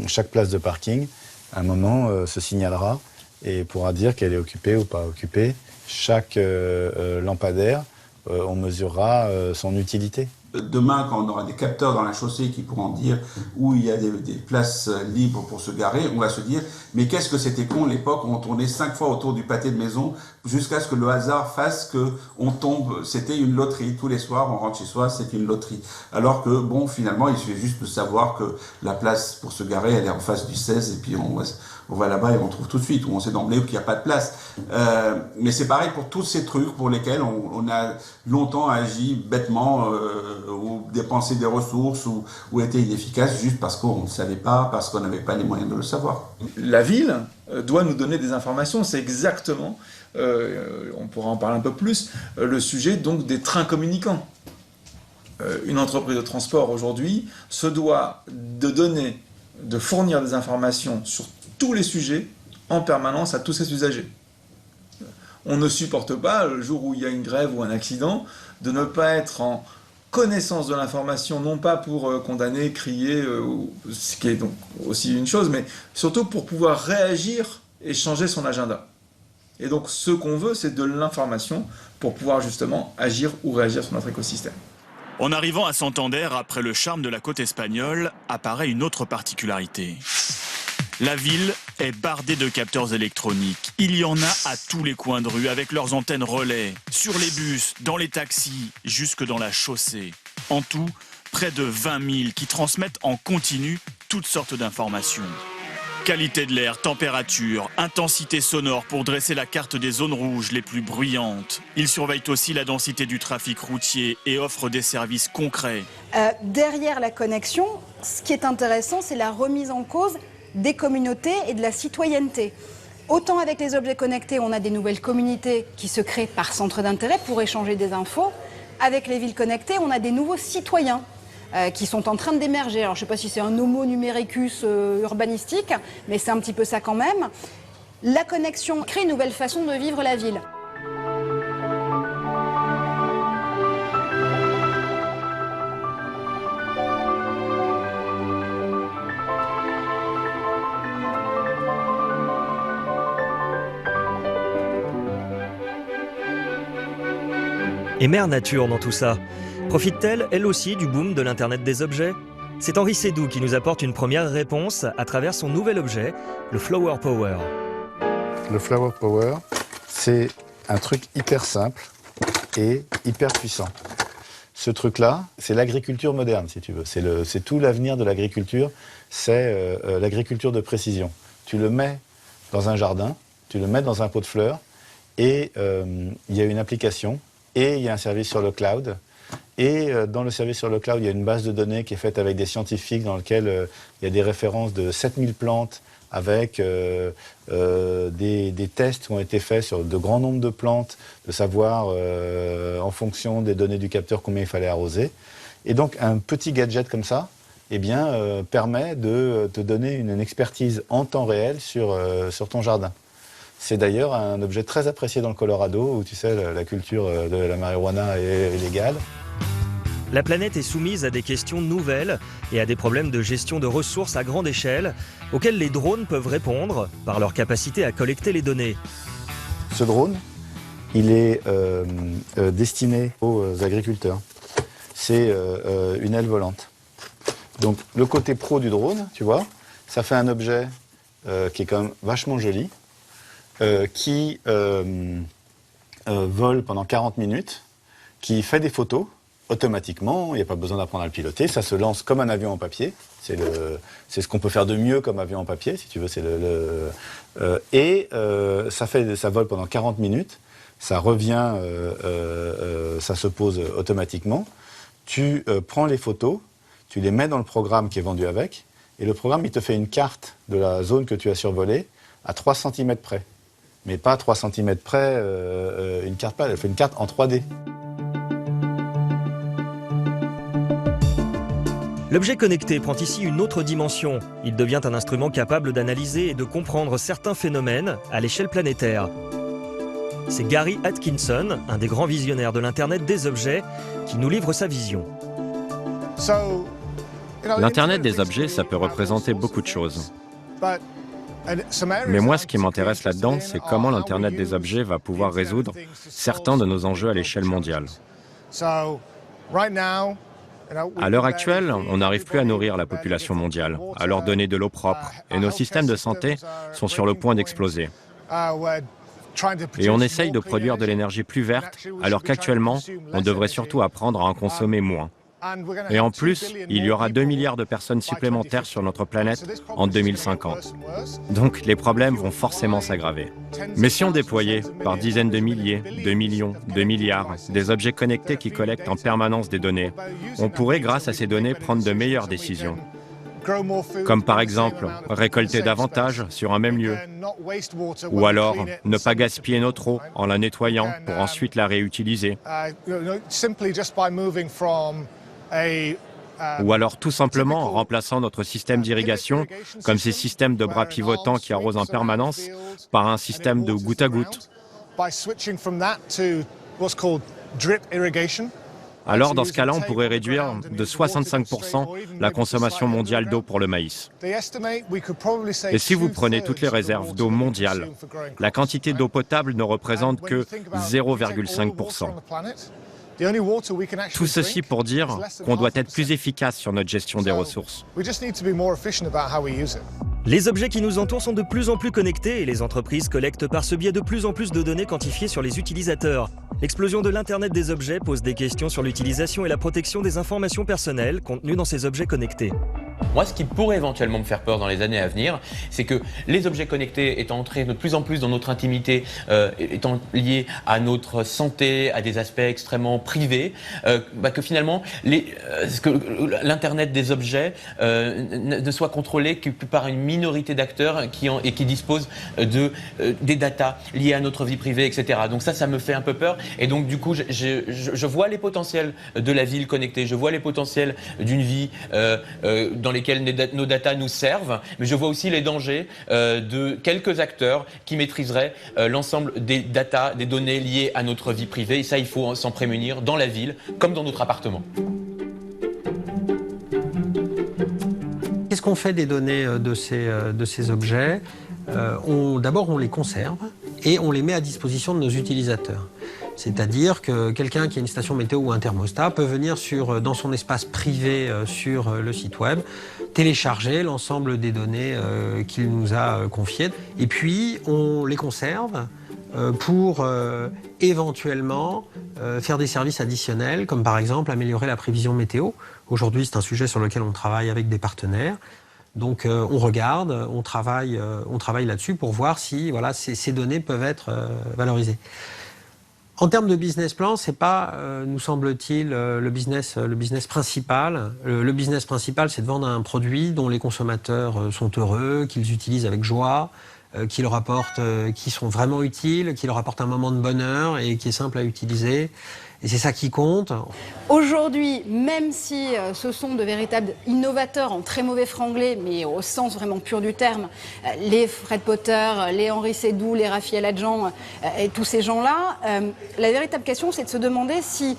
chaque place de parking, à un moment, se signalera et pourra dire qu'elle est occupée ou pas occupée. Chaque lampadaire, on mesurera son utilité. Demain, quand on aura des capteurs dans la chaussée qui pourront dire où il y a des places libres pour se garer, on va se dire « Mais qu'est-ce que c'était con l'époque où on tournait 5 fois autour du pâté de maison jusqu'à ce que le hasard fasse qu'on tombe. C'était une loterie. Tous les soirs, on rentre chez soi, c'est une loterie. » Alors que, bon, finalement, il suffit juste de savoir que la place pour se garer, elle est en face du 16 et puis on va là-bas et on trouve tout de suite, ou on sait d'emblée qu'il n'y a pas de place. Mais c'est pareil pour tous ces trucs pour lesquels on a longtemps agi bêtement ou dépenser des ressources ou était inefficace juste parce qu'on ne savait pas, parce qu'on n'avait pas les moyens de le savoir. La ville doit nous donner des informations, c'est exactement, on pourra en parler un peu plus, le sujet donc des trains communicants. Une entreprise de transport aujourd'hui se doit de fournir des informations sur tous les sujets en permanence à tous ses usagers. On ne supporte pas, le jour où il y a une grève ou un accident, de ne pas être en connaissance de l'information, non pas pour condamner, crier, ce qui est donc aussi une chose, mais surtout pour pouvoir réagir et changer son agenda. Et donc ce qu'on veut, c'est de l'information pour pouvoir justement agir ou réagir sur notre écosystème. En arrivant à Santander, après le charme de la côte espagnole, apparaît une autre particularité. La ville est bardée de capteurs électroniques. Il y en a à tous les coins de rue, avec leurs antennes relais, sur les bus, dans les taxis, jusque dans la chaussée. En tout, près de 20 000 qui transmettent en continu toutes sortes d'informations. Qualité de l'air, température, intensité sonore pour dresser la carte des zones rouges les plus bruyantes. Ils surveillent aussi la densité du trafic routier et offrent des services concrets. Derrière la connexion, ce qui est intéressant, c'est la remise en cause des communautés et de la citoyenneté. Autant avec les objets connectés, on a des nouvelles communautés qui se créent par centre d'intérêt pour échanger des infos. Avec les villes connectées, on a des nouveaux citoyens qui sont en train d'émerger. Alors je ne sais pas si c'est un homo numericus urbanistique, mais c'est un petit peu ça quand même. La connexion crée une nouvelle façon de vivre la ville. Et Mère Nature dans tout ça, profite-t-elle, elle aussi, du boom de l'Internet des objets? C'est Henri Sédou qui nous apporte une première réponse à travers son nouvel objet, le Flower Power. Le Flower Power, c'est un truc hyper simple et hyper puissant. Ce truc-là, c'est l'agriculture moderne, si tu veux. C'est tout l'avenir de l'agriculture, c'est l'agriculture de précision. Tu le mets dans un jardin, tu le mets dans un pot de fleurs, et il y a une application, et il y a un service sur le cloud. Et dans le service sur le cloud, il y a une base de données qui est faite avec des scientifiques dans laquelle il y a des références de 7000 plantes avec des tests qui ont été faits sur de grands nombres de plantes, de savoir en fonction des données du capteur combien il fallait arroser. Et donc un petit gadget comme ça permet de te donner une expertise en temps réel sur ton jardin. C'est d'ailleurs un objet très apprécié dans le Colorado, où tu sais, la culture de la marijuana est légale. La planète est soumise à des questions nouvelles et à des problèmes de gestion de ressources à grande échelle, auxquels les drones peuvent répondre par leur capacité à collecter les données. Ce drone, il est destiné aux agriculteurs. C'est une aile volante. Donc le côté pro du drone, tu vois, ça fait un objet qui est quand même vachement joli, qui vole pendant 40 minutes, qui fait des photos automatiquement, il n'y a pas besoin d'apprendre à le piloter, ça se lance comme un avion en papier, c'est ce qu'on peut faire de mieux comme avion en papier, si tu veux, ça vole pendant 40 minutes, ça revient, ça se pose automatiquement, tu prends les photos, tu les mets dans le programme qui est vendu avec, et le programme, il te fait une carte de la zone que tu as survolée à 3 cm près. Mais pas 3 cm près, une carte pâle, elle fait une carte en 3D. L'objet connecté prend ici une autre dimension. Il devient un instrument capable d'analyser et de comprendre certains phénomènes à l'échelle planétaire. C'est Gary Atkinson, un des grands visionnaires de l'Internet des objets, qui nous livre sa vision. L'Internet des objets, ça peut représenter beaucoup de choses. Mais moi, ce qui m'intéresse là-dedans, c'est comment l'Internet des objets va pouvoir résoudre certains de nos enjeux à l'échelle mondiale. À l'heure actuelle, on n'arrive plus à nourrir la population mondiale, à leur donner de l'eau propre, et nos systèmes de santé sont sur le point d'exploser. Et on essaye de produire de l'énergie plus verte, alors qu'actuellement, on devrait surtout apprendre à en consommer moins. Et en plus, il y aura 2 milliards de personnes supplémentaires sur notre planète en 2050. Donc les problèmes vont forcément s'aggraver. Mais si on déployait par dizaines de milliers, de millions, de milliards des objets connectés qui collectent en permanence des données, on pourrait, grâce à ces données, prendre de meilleures décisions. Comme par exemple récolter davantage sur un même lieu, ou alors ne pas gaspiller notre eau en la nettoyant pour ensuite la réutiliser, ou alors tout simplement en remplaçant notre système d'irrigation, comme ces systèmes de bras pivotants qui arrosent en permanence, par un système de goutte à goutte. Alors dans ce cas-là, on pourrait réduire de 65% la consommation mondiale d'eau pour le maïs. Et si vous prenez toutes les réserves d'eau mondiales, la quantité d'eau potable ne représente que 0,5%. Tout ceci pour dire qu'on doit être plus efficace sur notre gestion des ressources. Les objets qui nous entourent sont de plus en plus connectés et les entreprises collectent par ce biais de plus en plus de données quantifiées sur les utilisateurs. L'explosion de l'Internet des objets pose des questions sur l'utilisation et la protection des informations personnelles contenues dans ces objets connectés. Moi, ce qui pourrait éventuellement me faire peur dans les années à venir, c'est que les objets connectés étant entrés de plus en plus dans notre intimité, étant liés à notre santé, à des aspects extrêmement privés, que finalement, l'Internet des objets ne soit contrôlé que par une minorité d'acteurs qui disposent des datas liées à notre vie privée, etc. Donc ça me fait un peu peur. Et donc du coup, je vois les potentiels de la ville connectée, je vois les potentiels d'une vie dans lesquels nos datas nous servent, mais je vois aussi les dangers de quelques acteurs qui maîtriseraient l'ensemble des datas, des données liées à notre vie privée. Et ça, il faut s'en prémunir dans la ville comme dans notre appartement. Qu'est-ce qu'on fait des données de ces objets? D'abord, on les conserve et on les met à disposition de nos utilisateurs. C'est-à-dire que quelqu'un qui a une station météo ou un thermostat peut venir dans son espace privé sur le site web, télécharger l'ensemble des données qu'il nous a confiées. Et puis, on les conserve pour éventuellement faire des services additionnels, comme par exemple améliorer la prévision météo. Aujourd'hui, c'est un sujet sur lequel on travaille avec des partenaires. Donc on regarde, on travaille là-dessus pour voir si ces données peuvent être valorisées. En termes de business plan, c'est pas, nous semble-t-il, le business principal. Le business principal, c'est de vendre un produit dont les consommateurs sont heureux, qu'ils utilisent avec joie, qui sont vraiment utiles, qui leur apportent un moment de bonheur et qui est simple à utiliser. Et c'est ça qui compte. Aujourd'hui, même si ce sont de véritables innovateurs en très mauvais franglais, mais au sens vraiment pur du terme, les Fred Potter, les Henri Seydoux, les Raphaël Adjans et tous ces gens-là, la véritable question, c'est de se demander si,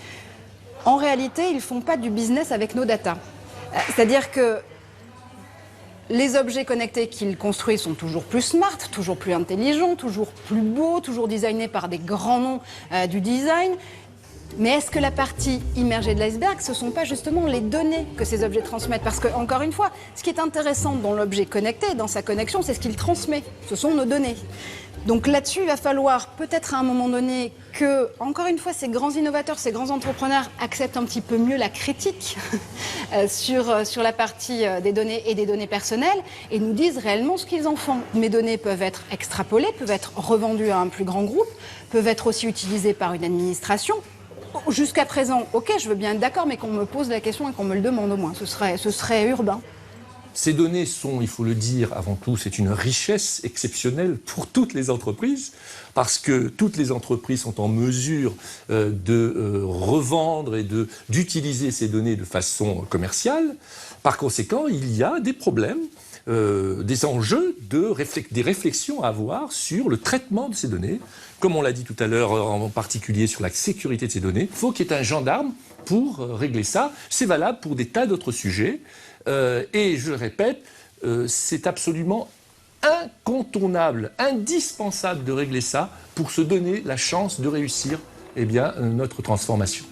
en réalité, ils ne font pas du business avec nos datas. C'est-à-dire que les objets connectés qu'ils construisent sont toujours plus smart, toujours plus intelligents, toujours plus beaux, toujours designés par des grands noms du design. Mais est-ce que la partie immergée de l'iceberg, ce ne sont pas justement les données que ces objets transmettent? Parce que, encore une fois, ce qui est intéressant dans l'objet connecté, dans sa connexion, c'est ce qu'il transmet. Ce sont nos données. Donc là-dessus, il va falloir peut-être à un moment donné que, encore une fois, ces grands innovateurs, ces grands entrepreneurs acceptent un petit peu mieux la critique sur la partie des données et des données personnelles et nous disent réellement ce qu'ils en font. Mes données peuvent être extrapolées, peuvent être revendues à un plus grand groupe, peuvent être aussi utilisées par une administration. Jusqu'à présent, ok, je veux bien être d'accord, mais qu'on me pose la question et qu'on me le demande au moins. Ce serait urbain. Ces données sont, il faut le dire avant tout, c'est une richesse exceptionnelle pour toutes les entreprises, parce que toutes les entreprises sont en mesure de revendre et d'utiliser ces données de façon commerciale. Par conséquent, il y a des problèmes, des enjeux, des réflexions à avoir sur le traitement de ces données. Comme on l'a dit tout à l'heure, en particulier sur la sécurité de ces données, il faut qu'il y ait un gendarme pour régler ça. C'est valable pour des tas d'autres sujets. Et je le répète, c'est absolument incontournable, indispensable de régler ça pour se donner la chance de réussir notre transformation.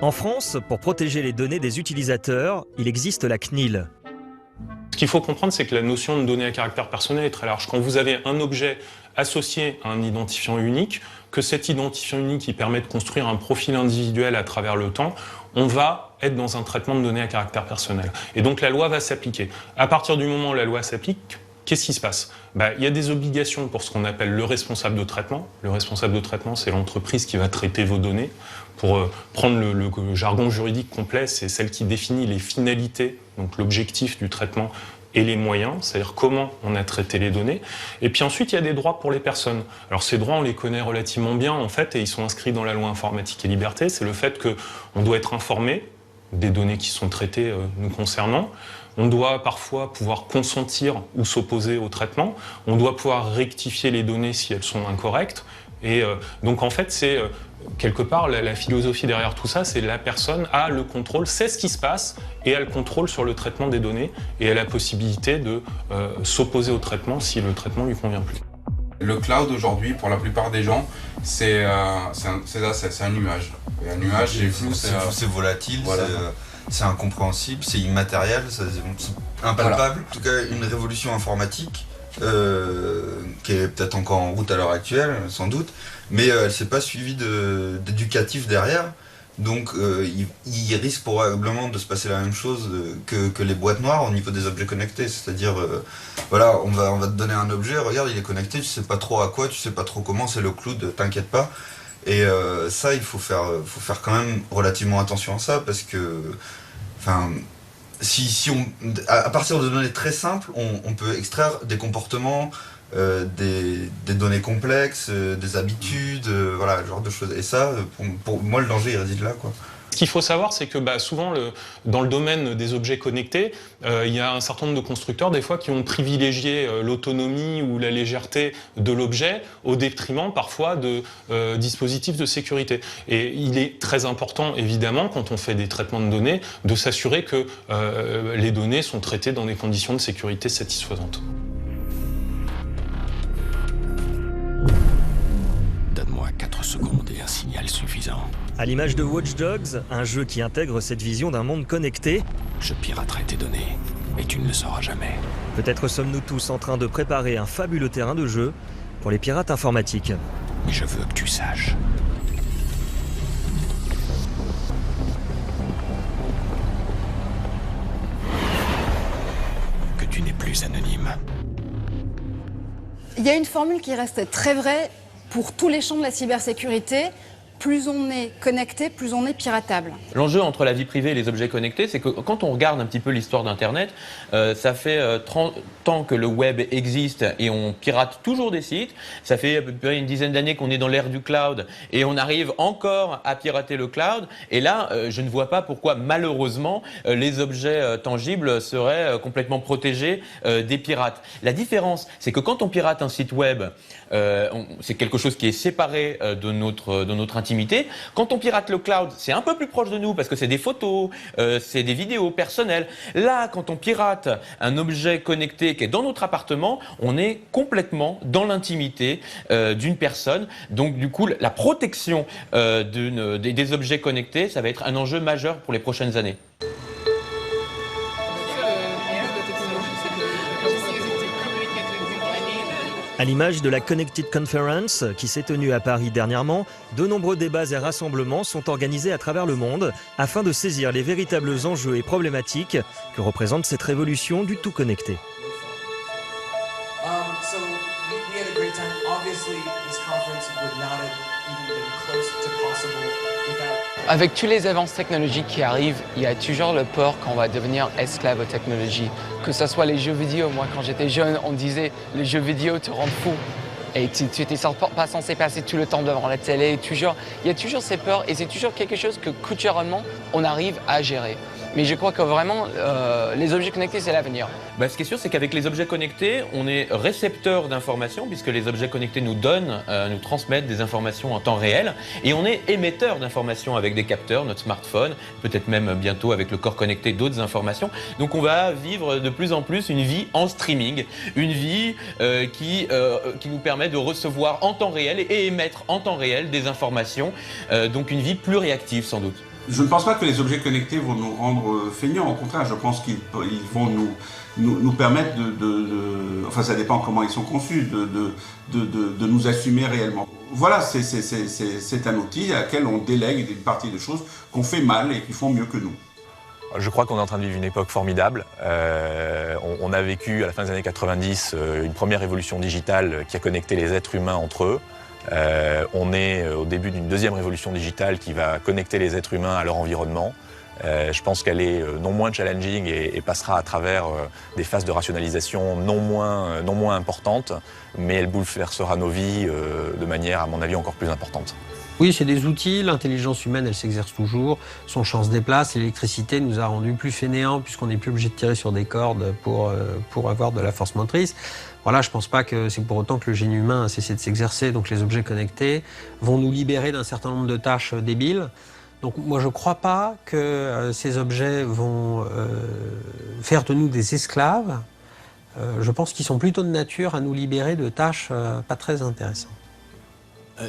En France, pour protéger les données des utilisateurs, il existe la CNIL. Ce qu'il faut comprendre, c'est que la notion de données à caractère personnel est très large. Quand vous avez un objet associé à un identifiant unique, que cet identifiant unique il permet de construire un profil individuel à travers le temps, on va être dans un traitement de données à caractère personnel. Et donc la loi va s'appliquer. À partir du moment où la loi s'applique, qu'est-ce qui se passe ? Il y a des obligations pour ce qu'on appelle le responsable de traitement. Le responsable de traitement, c'est l'entreprise qui va traiter vos données. Pour prendre le jargon juridique complet, c'est celle qui définit les finalités, donc l'objectif du traitement et les moyens, c'est-à-dire comment on a traité les données. Et puis ensuite, il y a des droits pour les personnes. Alors ces droits, on les connaît relativement bien, en fait, et ils sont inscrits dans la loi informatique et liberté. C'est le fait qu'on doit être informé des données qui sont traitées nous concernant. On doit parfois pouvoir consentir ou s'opposer au traitement. On doit pouvoir rectifier les données si elles sont incorrectes. Et donc en fait, c'est quelque part la philosophie derrière tout ça, c'est la personne a le contrôle, sait ce qui se passe et a le contrôle sur le traitement des données et a la possibilité de s'opposer au traitement si le traitement lui convient plus. Le cloud aujourd'hui, pour la plupart des gens, c'est un nuage. Et un nuage, c'est volatile, voilà. C'est incompréhensible, c'est immatériel, c'est impalpable. Voilà. En tout cas, une révolution informatique qui est peut-être encore en route à l'heure actuelle, sans doute, mais elle ne s'est pas suivie d'éducatif derrière. Donc il risque probablement de se passer la même chose que les boîtes noires au niveau des objets connectés. C'est-à-dire, voilà, on va te donner un objet, regarde, il est connecté, tu sais pas trop à quoi, tu sais pas trop comment, c'est le cloud, t'inquiète pas. Et ça, il faut faire quand même relativement attention à ça, parce que, enfin, si on, à partir de données très simples, on peut extraire des comportements, des données complexes, des habitudes, voilà, ce genre de choses. Et ça, pour moi, le danger, il réside là, quoi. Ce qu'il faut savoir, c'est que souvent, dans le domaine des objets connectés, il y a un certain nombre de constructeurs, des fois, qui ont privilégié l'autonomie ou la légèreté de l'objet au détriment, parfois, de dispositifs de sécurité. Et il est très important, évidemment, quand on fait des traitements de données, de s'assurer que les données sont traitées dans des conditions de sécurité satisfaisantes. Donne-moi 4 secondes et un signal suffisant. À l'image de Watch Dogs, un jeu qui intègre cette vision d'un monde connecté. Je piraterai tes données, et tu ne le sauras jamais. Peut-être sommes-nous tous en train de préparer un fabuleux terrain de jeu pour les pirates informatiques. Mais je veux que tu saches. Que tu n'es plus anonyme. Il y a une formule qui reste très vraie pour tous les champs de la cybersécurité. Plus on est connecté, plus on est piratable. L'enjeu entre la vie privée et les objets connectés, c'est que quand on regarde un petit peu l'histoire d'Internet, ça fait 30 ans que le web existe et on pirate toujours des sites. Ça fait à peu près une dizaine d'années qu'on est dans l'ère du cloud et on arrive encore à pirater le cloud. Et là, je ne vois pas pourquoi, malheureusement, les objets tangibles seraient complètement protégés des pirates. La différence, c'est que quand on pirate un site web, c'est quelque chose qui est séparé de notre intimité. Quand on pirate le cloud, c'est un peu plus proche de nous parce que c'est des photos, c'est des vidéos personnelles. Là, quand on pirate un objet connecté qui est dans notre appartement, on est complètement dans l'intimité d'une personne. Donc du coup, la protection des objets connectés, ça va être un enjeu majeur pour les prochaines années. À l'image de la Connected Conference qui s'est tenue à Paris dernièrement, de nombreux débats et rassemblements sont organisés à travers le monde afin de saisir les véritables enjeux et problématiques que représente cette révolution du tout connecté. Avec tous les avances technologiques qui arrivent, il y a toujours le peur qu'on va devenir esclave aux technologies. Que ce soit les jeux vidéo, moi quand j'étais jeune, on disait les jeux vidéo te rendent fou. Et tu n'étais pas censé passer tout le temps devant la télé. Il y a toujours ces peurs et c'est toujours quelque chose que culturellement, on arrive à gérer. Mais je crois que vraiment, les objets connectés, c'est l'avenir. Ce qui est sûr, c'est qu'avec les objets connectés, on est récepteur d'informations, puisque les objets connectés nous donnent, nous transmettent des informations en temps réel. Et on est émetteur d'informations avec des capteurs, notre smartphone, peut-être même bientôt avec le corps connecté d'autres informations. Donc on va vivre de plus en plus une vie en streaming, une vie qui nous permet de recevoir en temps réel et émettre en temps réel des informations. Donc une vie plus réactive sans doute. Je ne pense pas que les objets connectés vont nous rendre feignants. Au contraire, je pense qu'ils vont nous permettre enfin ça dépend comment ils sont conçus, de nous assumer réellement. Voilà, c'est un outil à laquelle on délègue une partie de choses qu'on fait mal et qui font mieux que nous. Je crois qu'on est en train de vivre une époque formidable. On a vécu à la fin des années 90 une première révolution digitale qui a connecté les êtres humains entre eux. On est au début d'une deuxième révolution digitale qui va connecter les êtres humains à leur environnement. Je pense qu'elle est non moins challenging et passera à travers des phases de rationalisation non moins importantes, mais elle bouleversera nos vies de manière, à mon avis, encore plus importante. Oui, c'est des outils, l'intelligence humaine, elle s'exerce toujours, son champ se déplace, l'électricité nous a rendus plus fainéants puisqu'on n'est plus obligé de tirer sur des cordes pour avoir de la force motrice. Voilà, je ne pense pas que c'est pour autant que le génie humain a cessé de s'exercer, donc les objets connectés vont nous libérer d'un certain nombre de tâches débiles. Donc moi je ne crois pas que ces objets vont faire de nous des esclaves. Je pense qu'ils sont plutôt de nature à nous libérer de tâches pas très intéressantes.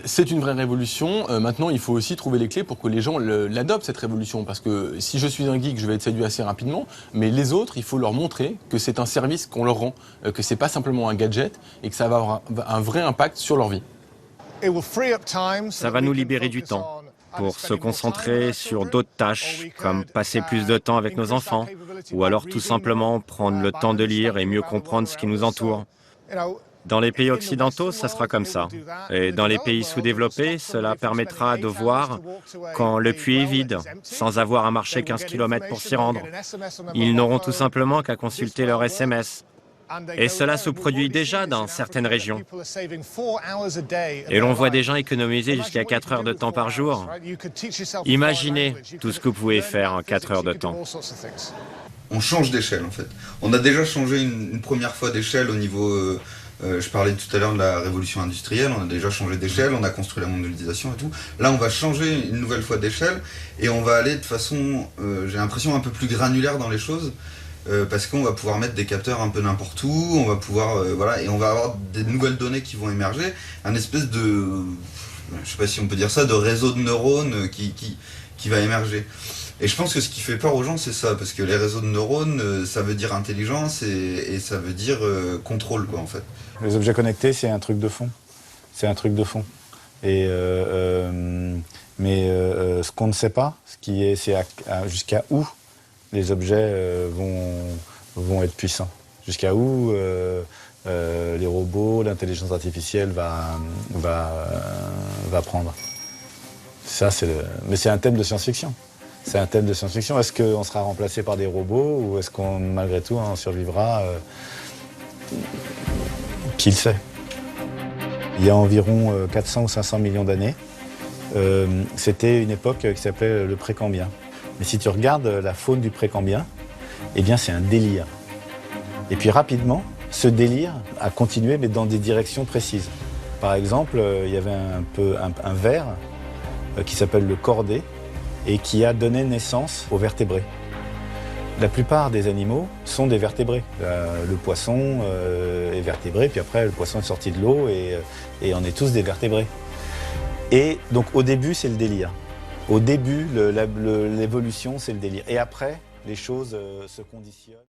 C'est une vraie révolution. Maintenant, il faut aussi trouver les clés pour que les gens l'adoptent, cette révolution. Parce que si je suis un geek, je vais être séduit assez rapidement. Mais les autres, il faut leur montrer que c'est un service qu'on leur rend, que c'est pas simplement un gadget et que ça va avoir un vrai impact sur leur vie. Ça va nous libérer du temps pour se concentrer sur d'autres tâches, comme passer plus de temps avec nos enfants, ou alors tout simplement prendre le temps de lire et mieux comprendre ce qui nous entoure. Dans les pays occidentaux, ça sera comme ça. Et dans les pays sous-développés, cela permettra de voir quand le puits est vide, sans avoir à marcher 15 km pour s'y rendre. Ils n'auront tout simplement qu'à consulter leur SMS. Et cela se produit déjà dans certaines régions. Et l'on voit des gens économiser jusqu'à 4 heures de temps par jour. Imaginez tout ce que vous pouvez faire en 4 heures de temps. On change d'échelle en fait. On a déjà changé une première fois d'échelle au niveau... je parlais tout à l'heure de la révolution industrielle, on a déjà changé d'échelle, on a construit la mondialisation et tout. Là, on va changer une nouvelle fois d'échelle et on va aller de façon, j'ai l'impression, un peu plus granulaire dans les choses parce qu'on va pouvoir mettre des capteurs un peu n'importe où, on va pouvoir, voilà, et on va avoir des nouvelles données qui vont émerger, un espèce de, je sais pas si on peut dire ça, de réseau de neurones qui va émerger. Et je pense que ce qui fait peur aux gens, c'est ça, parce que les réseaux de neurones, ça veut dire intelligence et ça veut dire contrôle, quoi, en fait. Les objets connectés, c'est un truc de fond. C'est un truc de fond. Et, ce qu'on ne sait pas, c'est jusqu'à où les objets vont être puissants. Jusqu'à où les robots, l'intelligence artificielle va prendre. Ça, mais c'est un thème de science-fiction. C'est un thème de science-fiction. Est-ce qu'on sera remplacé par des robots ou est-ce qu'on, malgré tout, en survivra Qui le sait? Il y a environ 400 ou 500 millions d'années, c'était une époque qui s'appelait le Précambien. Mais si tu regardes la faune du Précambien, eh bien c'est un délire. Et puis rapidement, ce délire a continué, mais dans des directions précises. Par exemple, il y avait un ver qui s'appelle le cordé, et qui a donné naissance aux vertébrés. La plupart des animaux sont des vertébrés. Le poisson est vertébré, puis après le poisson est sorti de l'eau et on est tous des vertébrés. Et donc au début, c'est le délire. Au début, l'évolution, c'est le délire. Et après, les choses se conditionnent.